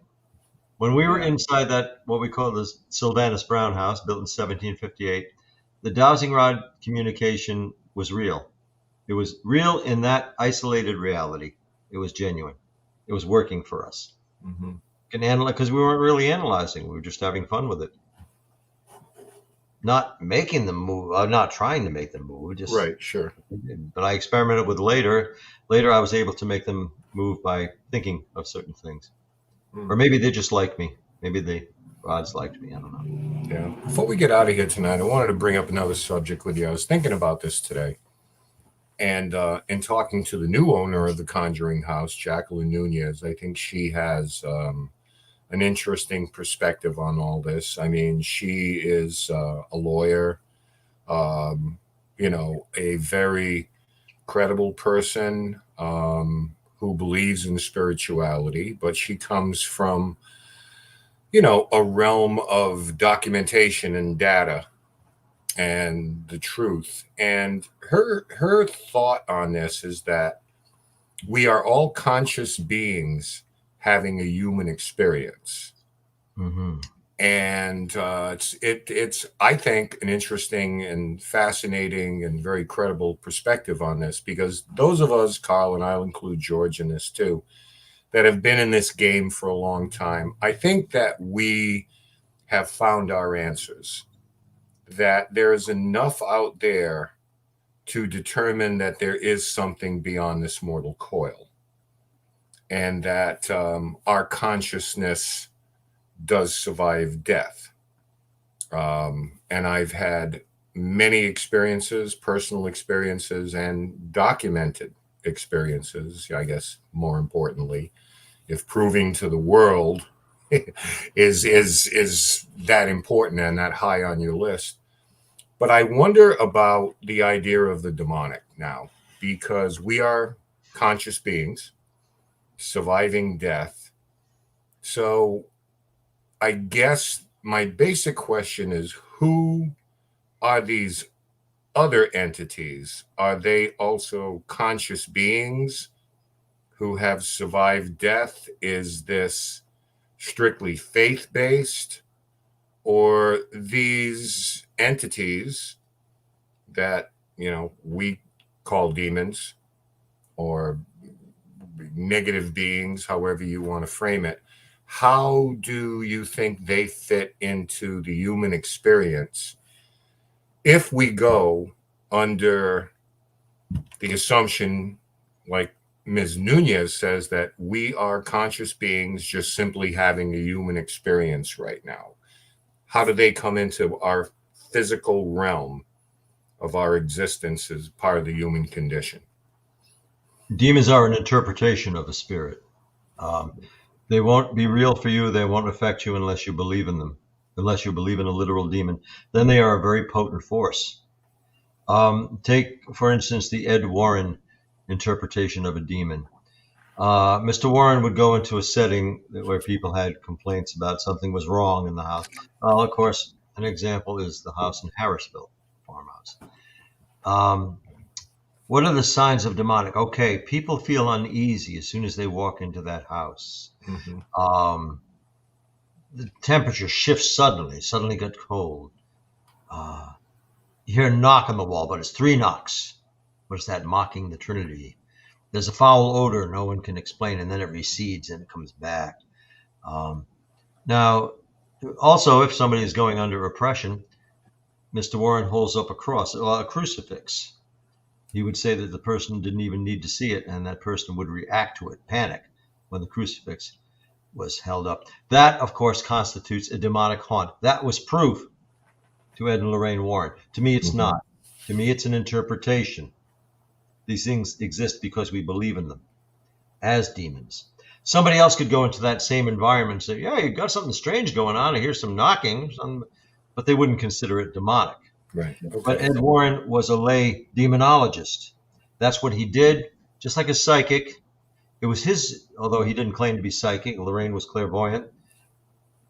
When we were inside that, what we call the Sylvanus Brown house, built in 1758, the dowsing rod communication was real. It was real in that isolated reality. It was genuine. It was working for us. Can analyze, because we weren't really analyzing. We were just having fun with it. Not making them move, not trying to make them move. Just right, sure. But I experimented with later. Later, I was able to make them move by thinking of certain things. Or maybe they just liked me. Maybe the rods liked me. I don't know. Yeah. Before we get out of here tonight, I wanted to bring up another subject with you. I was thinking about this today. And in talking to the new owner of the Conjuring house, Jacqueline Nunez, I think she has an interesting perspective on all this. I mean, she is a lawyer, a very credible person who believes in spirituality, but she comes from, a realm of documentation and data and the truth. And her thought on this is that we are all conscious beings having a human experience. And it's I think an interesting and fascinating and very credible perspective on this, because those of us, Carl, and I'll include George in this too, that have been in this game for a long time, I think that we have found our answers, that there is enough out there to determine that there is something beyond this mortal coil, and that our consciousness does survive death. And I've had many experiences, personal experiences, and documented experiences, I guess, more importantly, if proving to the world is that important and that high on your list. But I wonder about the idea of the demonic now, because we are conscious beings surviving death. So I guess my basic question is, who are these other entities? Are they also conscious beings who have survived death? Is this strictly faith-based? Or these entities that, we call demons or negative beings, however you want to frame it, how do you think they fit into the human experience if we go under the assumption, like Ms. Nunez says, that we are conscious beings just simply having a human experience right now? How do they come into our physical realm of our existence as part of the human condition? Demons are an interpretation of a spirit. They won't be real for you. They won't affect you unless you believe in them, unless you believe in a literal demon. Then they are a very potent force. Take, for instance, the Ed Warren interpretation of a demon. Mr. Warren would go into a setting where people had complaints about something was wrong in the house. Well, of course, an example is the house in Harrisville, farmhouse. What are the signs of demonic? Okay, people feel uneasy as soon as they walk into that house. Mm-hmm. The temperature shifts suddenly get cold. You hear a knock on the wall, but it's 3 knocks. What is that? Mocking the Trinity. There's a foul odor no one can explain, and then it recedes and it comes back. Now, also, if somebody is going under oppression, Mr. Warren holds up a cross, a crucifix. He would say that the person didn't even need to see it, and that person would react to it, panic, when the crucifix was held up. That, of course, constitutes a demonic haunt. That was proof to Ed and Lorraine Warren. To me, it's not. To me, it's an interpretation. These things exist because we believe in them as demons. Somebody else could go into that same environment and say, yeah, you got something strange going on. I hear some knocking, but they wouldn't consider it demonic. Right. Okay. But Ed Warren was a lay demonologist. That's what he did, just like a psychic. It was his, although he didn't claim to be psychic, Lorraine was clairvoyant.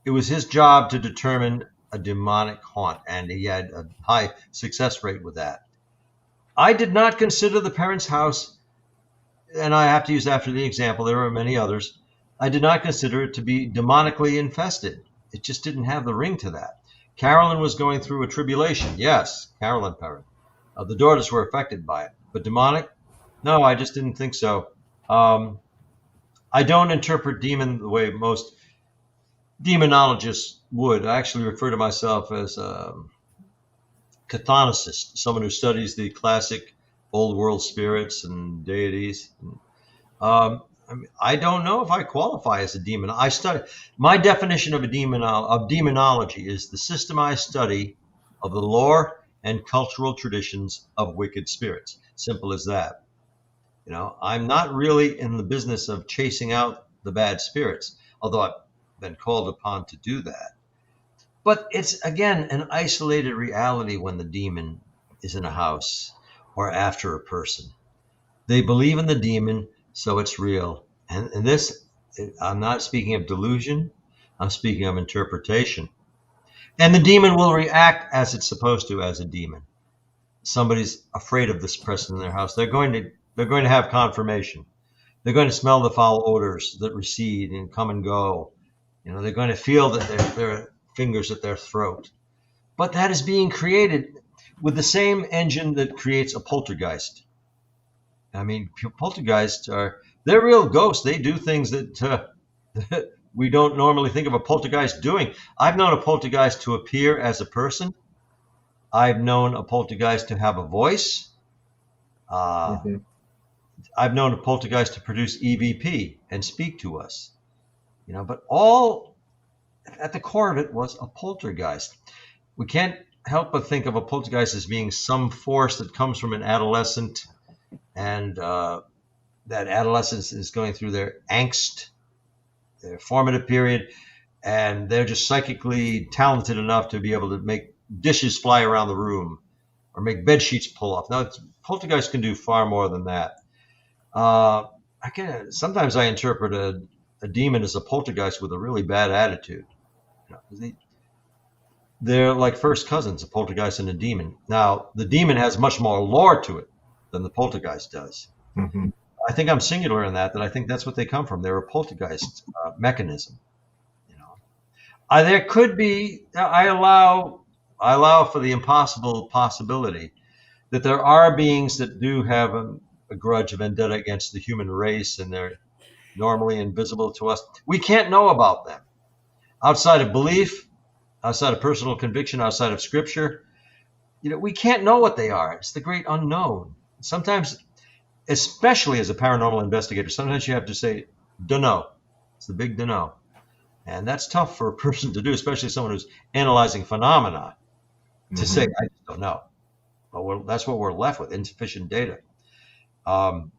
It was his job to determine a demonic haunt, and he had a high success rate with that. I did not consider the Perrons' house, and I have to use after the example, there are many others. I did not consider it to be demonically infested. It just didn't have the ring to that. Carolyn was going through a tribulation. Yes, Carolyn Perron. The daughters were affected by it. But demonic? No, I just didn't think so. I don't interpret demon the way most demonologists would. I actually refer to myself as a cathonicist, someone who studies the classic old world spirits and deities. I don't know if I qualify as a demon. My definition of demonology is the systemized study of the lore and cultural traditions of wicked spirits. Simple as that. I'm not really in the business of chasing out the bad spirits, although I've been called upon to do that. But it's, again, an isolated reality when the demon is in a house or after a person. They believe in the demon, so it's real. And this, I'm not speaking of delusion. I'm speaking of interpretation. And the demon will react as it's supposed to as a demon. Somebody's afraid of this person in their house. They're going to have confirmation. They're going to smell the foul odors that recede and come and go. They're going to feel that their fingers at their throat. But that is being created with the same engine that creates a poltergeist. I mean, poltergeists they're real ghosts. They do things that we don't normally think of a poltergeist doing. I've known a poltergeist to appear as a person. I've known a poltergeist to have a voice. I've known a poltergeist to produce EVP and speak to us. But all at the core of it was a poltergeist. We can't help but think of a poltergeist as being some force that comes from an adolescent, and that adolescence is going through their angst, their formative period, and they're just psychically talented enough to be able to make dishes fly around the room or make bed sheets pull off. Now, poltergeist can do far more than that. Sometimes I interpret a demon as a poltergeist with a really bad attitude. They're like first cousins, a poltergeist and a demon. Now, the demon has much more lore to it than the poltergeist does. Mm-hmm. I think I'm singular in that I think that's what they come from. They're a poltergeist mechanism. There could be. I allow for the impossible possibility that there are beings that do have a grudge, a vendetta against the human race, and they're normally invisible to us. We can't know about them outside of belief, outside of personal conviction, outside of scripture. We can't know what they are. It's the great unknown. Sometimes, especially as a paranormal investigator, sometimes you have to say, dunno. It's the big dunno. And that's tough for a person to do, especially someone who's analyzing phenomena, to say, I just don't know. But that's what we're left with, insufficient data. But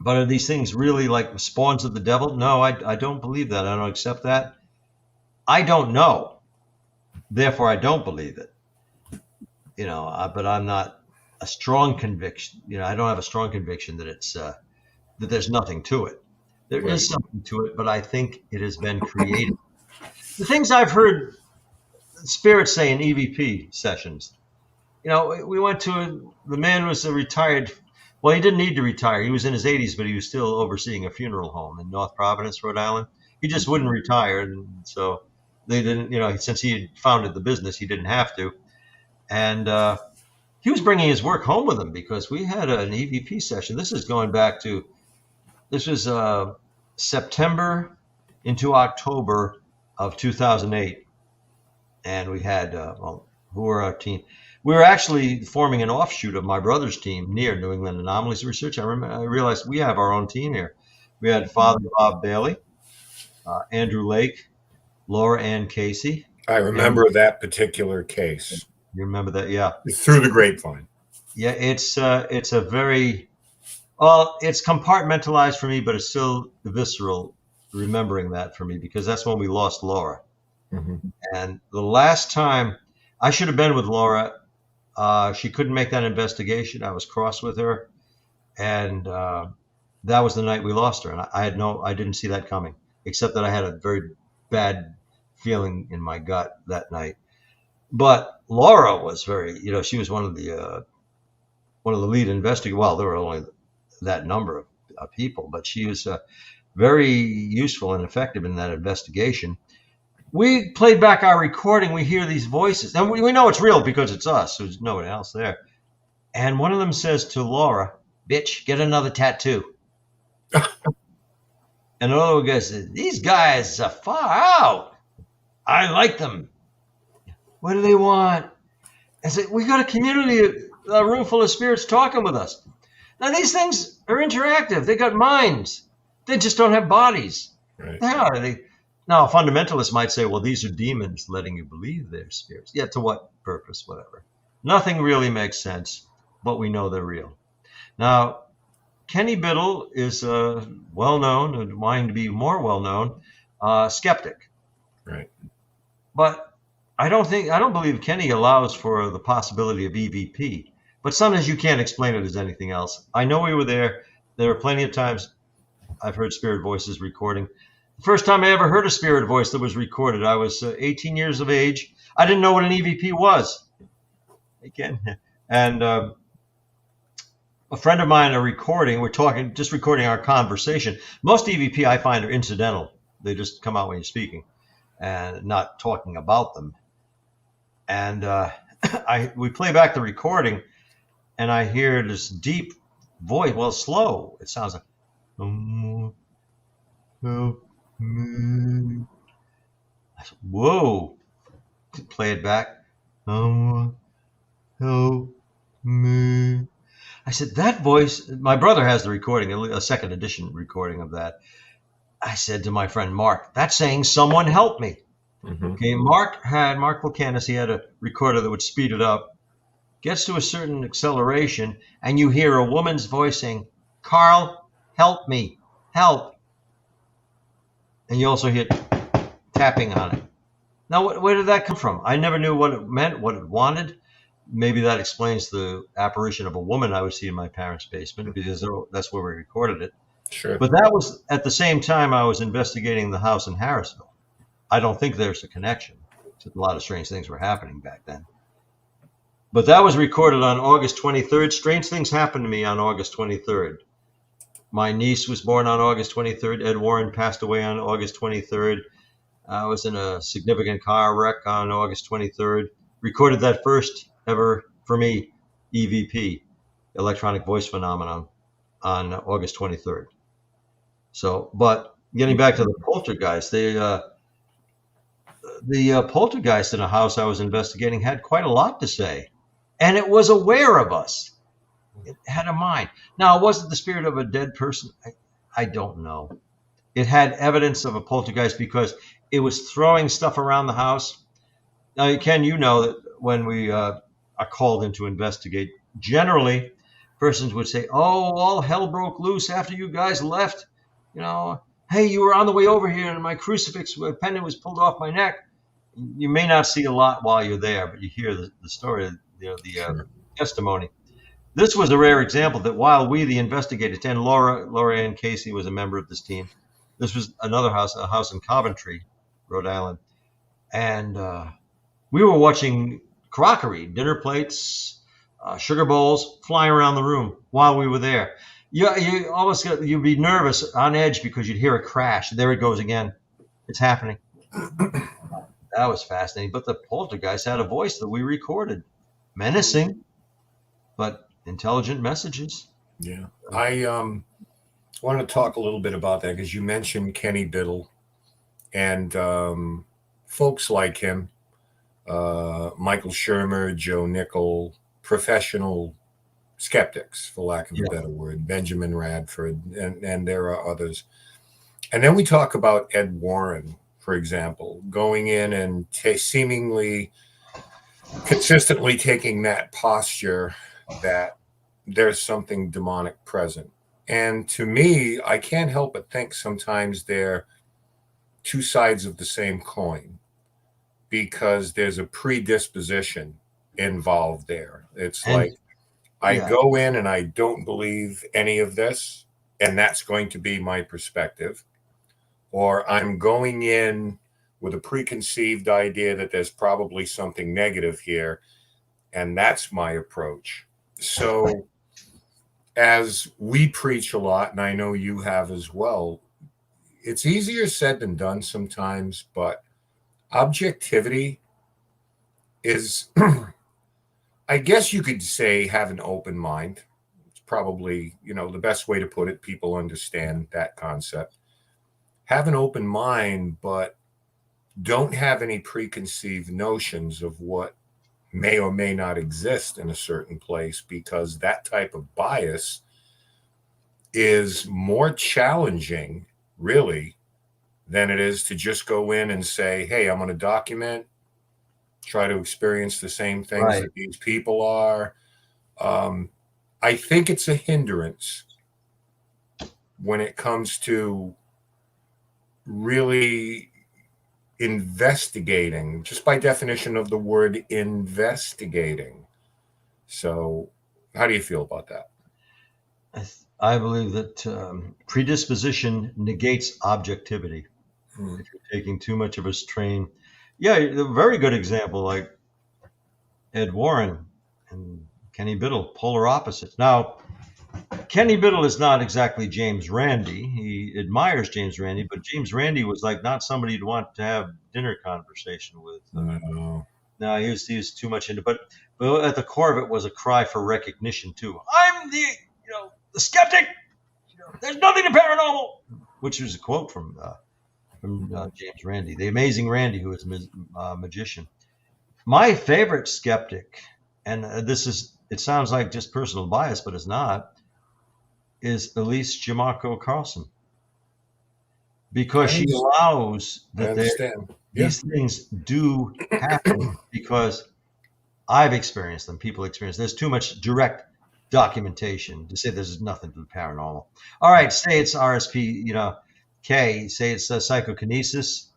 are these things really like spawns of the devil? No, I don't believe that. I don't accept that. I don't know. Therefore, I don't believe it. But I'm not a strong conviction. I don't have a strong conviction that it's that there's nothing to it. There is something to it, but I think it has been created. The things I've heard spirits say in EVP sessions. We went to the man was a retired. Well, he didn't need to retire. He was in his 80s, but he was still overseeing a funeral home in North Providence, Rhode Island. He just wouldn't retire, and so they didn't. Since he had founded the business, he didn't have to. And he was bringing his work home with him because we had an EVP session. This is going back to. This was September into October of 2008. And we had, who were our team? We were actually forming an offshoot of my brother's team near New England Anomalies Research. I realized we have our own team here. We had Father Bob Bailey, Andrew Lake, Laura Ann Casey. I remember that particular case. You remember that? Yeah. Through the grapevine. Yeah, it's a very... Well, it's compartmentalized for me, but it's still visceral remembering that for me because that's when we lost Laura. Mm-hmm. And the last time I should have been with Laura, she couldn't make that investigation. I was cross with her. And that was the night we lost her. And I didn't see that coming, except that I had a very bad feeling in my gut that night. But Laura was very, she was one of the lead investigators. Well, there were only that number of people, but she was very useful and effective in that investigation. We played back our recording. We hear these voices, and we know it's real because it's us. There's no one else there. And one of them says to Laura, "Bitch, get another tattoo." And another guy says, "These guys are far out. I like them. What do they want?" I said, "We got a community, a room full of spirits talking with us." Now, these things are interactive. They got minds. They just don't have bodies. Right. How are they? Now, a fundamentalist might say, well, these are demons letting you believe they're spirits. Yeah, to what purpose? Whatever. Nothing really makes sense, but we know they're real. Now, Kenny Biddle is well-known and wanting to be more well-known skeptic. Right. But I don't believe Kenny allows for the possibility of EVP. But sometimes you can't explain it as anything else. I know we were there. There were plenty of times I've heard spirit voices recording. The first time I ever heard a spirit voice that was recorded, I was 18 years of age. I didn't know what an EVP was. Again, and a friend of mine, we're talking, just recording our conversation. Most EVP I find are incidental. They just come out when you're speaking and not talking about them. And we play back the recording. And I hear this deep voice, well, slow. It sounds like, help me. I said, whoa. Play it back. Help me. I said, that voice, my brother has the recording, a second edition recording of that. I said to my friend Mark, that's saying someone help me. Mm-hmm. Okay, Mark Volcanis, he had a recorder that would speed it up. Gets to a certain acceleration, and you hear a woman's voice saying, "Carl, help me, help." And you also hear tapping on it. Now, where did that come from? I never knew what it meant, what it wanted. Maybe that explains the apparition of a woman I would see in my parents' basement, because that's where we recorded it. Sure. But that was at the same time I was investigating the house in Harrisville. I don't think there's a connection. A lot of strange things were happening back then. But that was recorded on August 23rd. Strange things happened to me on August 23rd. My niece was born on August 23rd. Ed Warren passed away on August 23rd. I was in a significant car wreck on August 23rd. Recorded that first ever, for me, EVP, electronic voice phenomenon, on August 23rd. So, but getting back to the poltergeist, the poltergeist in a house I was investigating had quite a lot to say, and it was aware of us. It had a mind. Now, was it the spirit of a dead person? I don't know. It had evidence of a poltergeist because it was throwing stuff around the house. Now, Ken, you know that when we are called in to investigate, generally persons would say, "Oh, all hell broke loose after you guys left. You know, hey, you were on the way over here and my crucifix pendant was pulled off my neck." You may not see a lot while you're there, but you hear the story, the testimony. This was a rare example that while we, the investigators, and Laura Ann Casey was a member of this team. This was another house, a house in Coventry, Rhode Island. And we were watching crockery, dinner plates, sugar bowls flying around the room while we were there. You almost you'd be nervous, on edge, because you'd hear a crash. There it goes again. It's happening. That was fascinating. But the poltergeist had a voice that we recorded. Menacing, but intelligent messages. Yeah. I want to talk a little bit about that because you mentioned Kenny Biddle and folks like him, Michael Shermer, Joe Nickel, professional skeptics, for lack of a better word, Benjamin Radford, and there are others. And then we talk about Ed Warren, for example, going in and seemingly consistently taking that posture that there's something demonic present. And to me, I can't help but think sometimes they're two sides of the same coin because there's a predisposition involved there. It's like, I go in and I don't believe any of this, and that's going to be my perspective. Or I'm going in with a preconceived idea that there's probably something negative here, and that's my approach. So as we preach a lot, and I know you have as well, it's easier said than done sometimes, but objectivity is, I guess you could say, have an open mind. It's probably, the best way to put it. People understand that concept. Have an open mind, but don't have any preconceived notions of what may or may not exist in a certain place, because that type of bias is more challenging, really, than it is to just go in and say, hey, I'm going to document, try to experience the same things that these people are. I think it's a hindrance when it comes to really investigating, just by definition of the word investigating. So how do you feel about that? I believe that predisposition negates objectivity. If you're taking too much of a strain. Yeah, a very good example, like Ed Warren and Kenny Biddle, polar opposites. Now, Kenny Biddle is not exactly James Randi. He admires James Randi, but James Randi was like not somebody you'd want to have dinner conversation with. No, he was too much into. But at the core of it was a cry for recognition too. I'm the skeptic. There's nothing to paranormal, which was a quote from James Randi, the amazing Randi, who is a magician. My favorite skeptic, and it sounds like just personal bias, but it's not, is Elise Giammarco Carlson, because she allows that these things do happen, because I've experienced them, people experience. There's too much direct documentation to say there's nothing to the paranormal. All right, say it's RSP, K, say it's psychokinesis.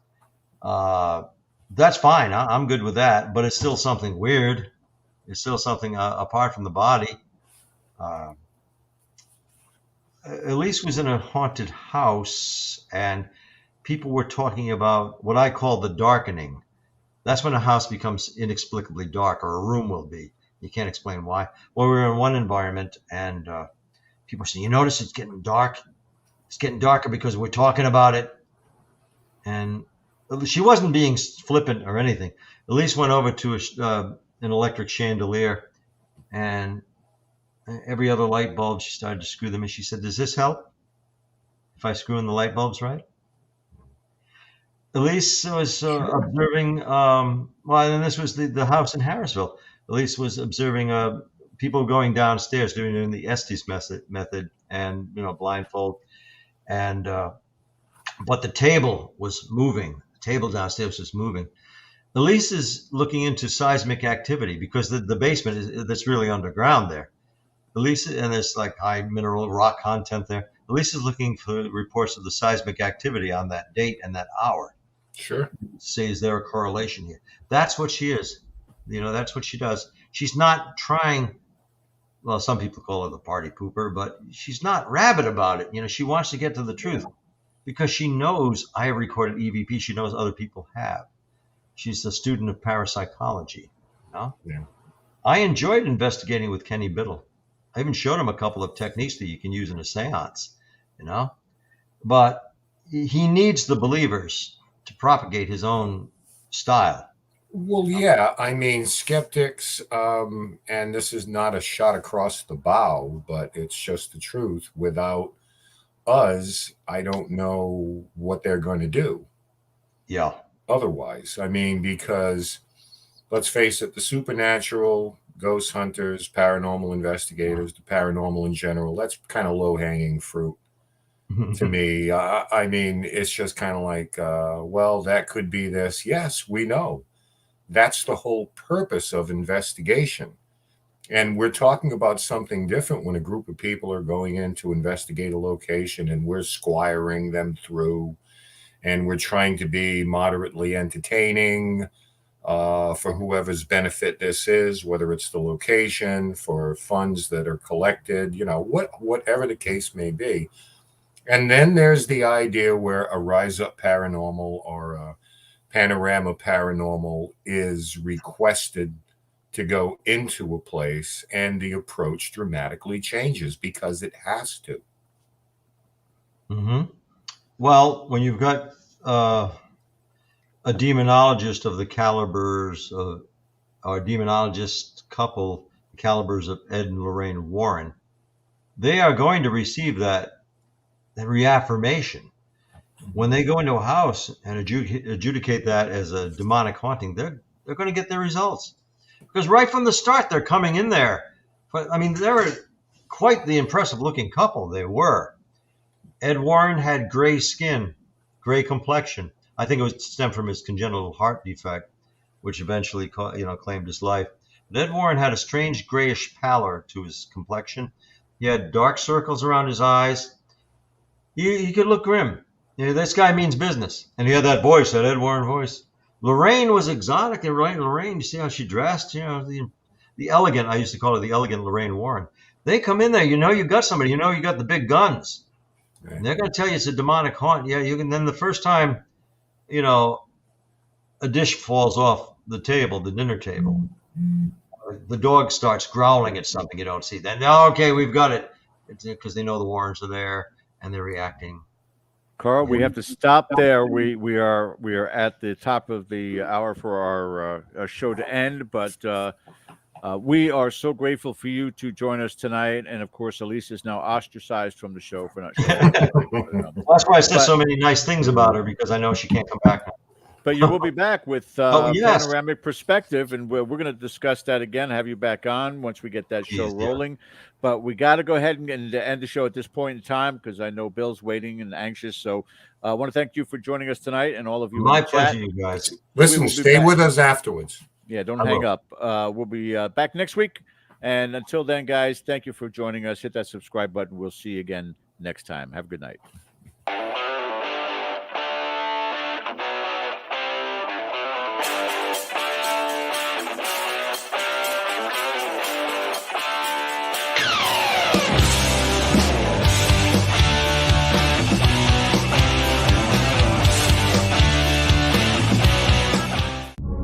That's fine. I'm good with that, but it's still something weird. It's still something apart from the body. Elise was in a haunted house, and people were talking about what I call the darkening. That's when a house becomes inexplicably dark, or a room will be. You can't explain why. Well, we were in one environment, and people were saying, "You notice it's getting dark? It's getting darker because we're talking about it." And she wasn't being flippant or anything. Elise went over to an electric chandelier, and every other light bulb, she started to screw them in. She said, "Does this help if I screw in the light bulbs right?" Elise was observing, and this was the house in Harrisville. Elise was observing people going downstairs doing the Estes method and, blindfold. And, but the table was moving. The table downstairs was moving. Elise is looking into seismic activity because the basement that's really underground there. Elise, and there's like high mineral rock content there. Elise is looking for reports of the seismic activity on that date and that hour. Sure. Say, is there a correlation here? That's what she is. That's what she does. She's not trying. Well, some people call her the party pooper, but she's not rabid about it. She wants to get to the truth because she knows I have recorded EVP. She knows other people have. She's a student of parapsychology. Yeah. I enjoyed investigating with Kenny Biddle. I even showed him a couple of techniques that you can use in a seance, but he needs the believers to propagate his own style. Well, yeah, I mean, skeptics, and this is not a shot across the bow, but it's just the truth. Without us, I don't know what they're going to do. Yeah. Otherwise, I mean, because let's face it, the supernatural, ghost hunters, paranormal investigators, the paranormal in general, that's kind of low-hanging fruit. To me, I mean, it's just kind of like, well, that could be this. Yes, we know. That's the whole purpose of investigation. And we're talking about something different when a group of people are going in to investigate a location and we're squiring them through and we're trying to be moderately entertaining for whoever's benefit this is, whether it's the location, for funds that are collected, whatever the case may be. And then there's the idea where a Rise Up Paranormal or a Panorama Paranormal is requested to go into a place, and the approach dramatically changes because it has to. Mm-hmm. Well, when you've got a demonologist of the calibers of, or a demonologist couple, the calibers of Ed and Lorraine Warren, they are going to receive that reaffirmation. When they go into a house and adjudicate that as a demonic haunting, they're going to get their results. Because right from the start, they're coming in there. But, I mean, they were quite the impressive-looking couple. They were. Ed Warren had gray skin, gray complexion. I think it was stemmed from his congenital heart defect, which eventually, claimed his life. But Ed Warren had a strange grayish pallor to his complexion. He had dark circles around his eyes. He could look grim. This guy means business. And he had that voice, that Ed Warren voice. Lorraine was exotic. And Lorraine, you see how she dressed? The elegant, I used to call her the elegant Lorraine Warren. They come in there, you got somebody, you got the big guns. Right. And they're going to tell you it's a demonic haunt. Yeah, you can. Then the first time, a dish falls off the table, the dinner table, the dog starts growling at something you don't see. Then, okay, we've got it. It's because they know the Warrens are there and they're reacting. Carl, we have to stop there. We are at the top of the hour for our show to end, but we are so grateful for you to join us tonight. And of course, Elise is now ostracized from the show for not showing up. That's why I said so many nice things about her, because I know she can't come back now. But you will be back with yes. Panoramic Perspective, and we're going to discuss that again, have you back on once we get that show rolling. But we got to go ahead and end the show at this point in time because I know Bill's waiting and anxious. So I want to thank you for joining us tonight, and all of you. My pleasure, you guys. Listen, stay with us afterwards. Yeah, don't hang up. We'll be back next week. And until then, guys, thank you for joining us. Hit that subscribe button. We'll see you again next time. Have a good night.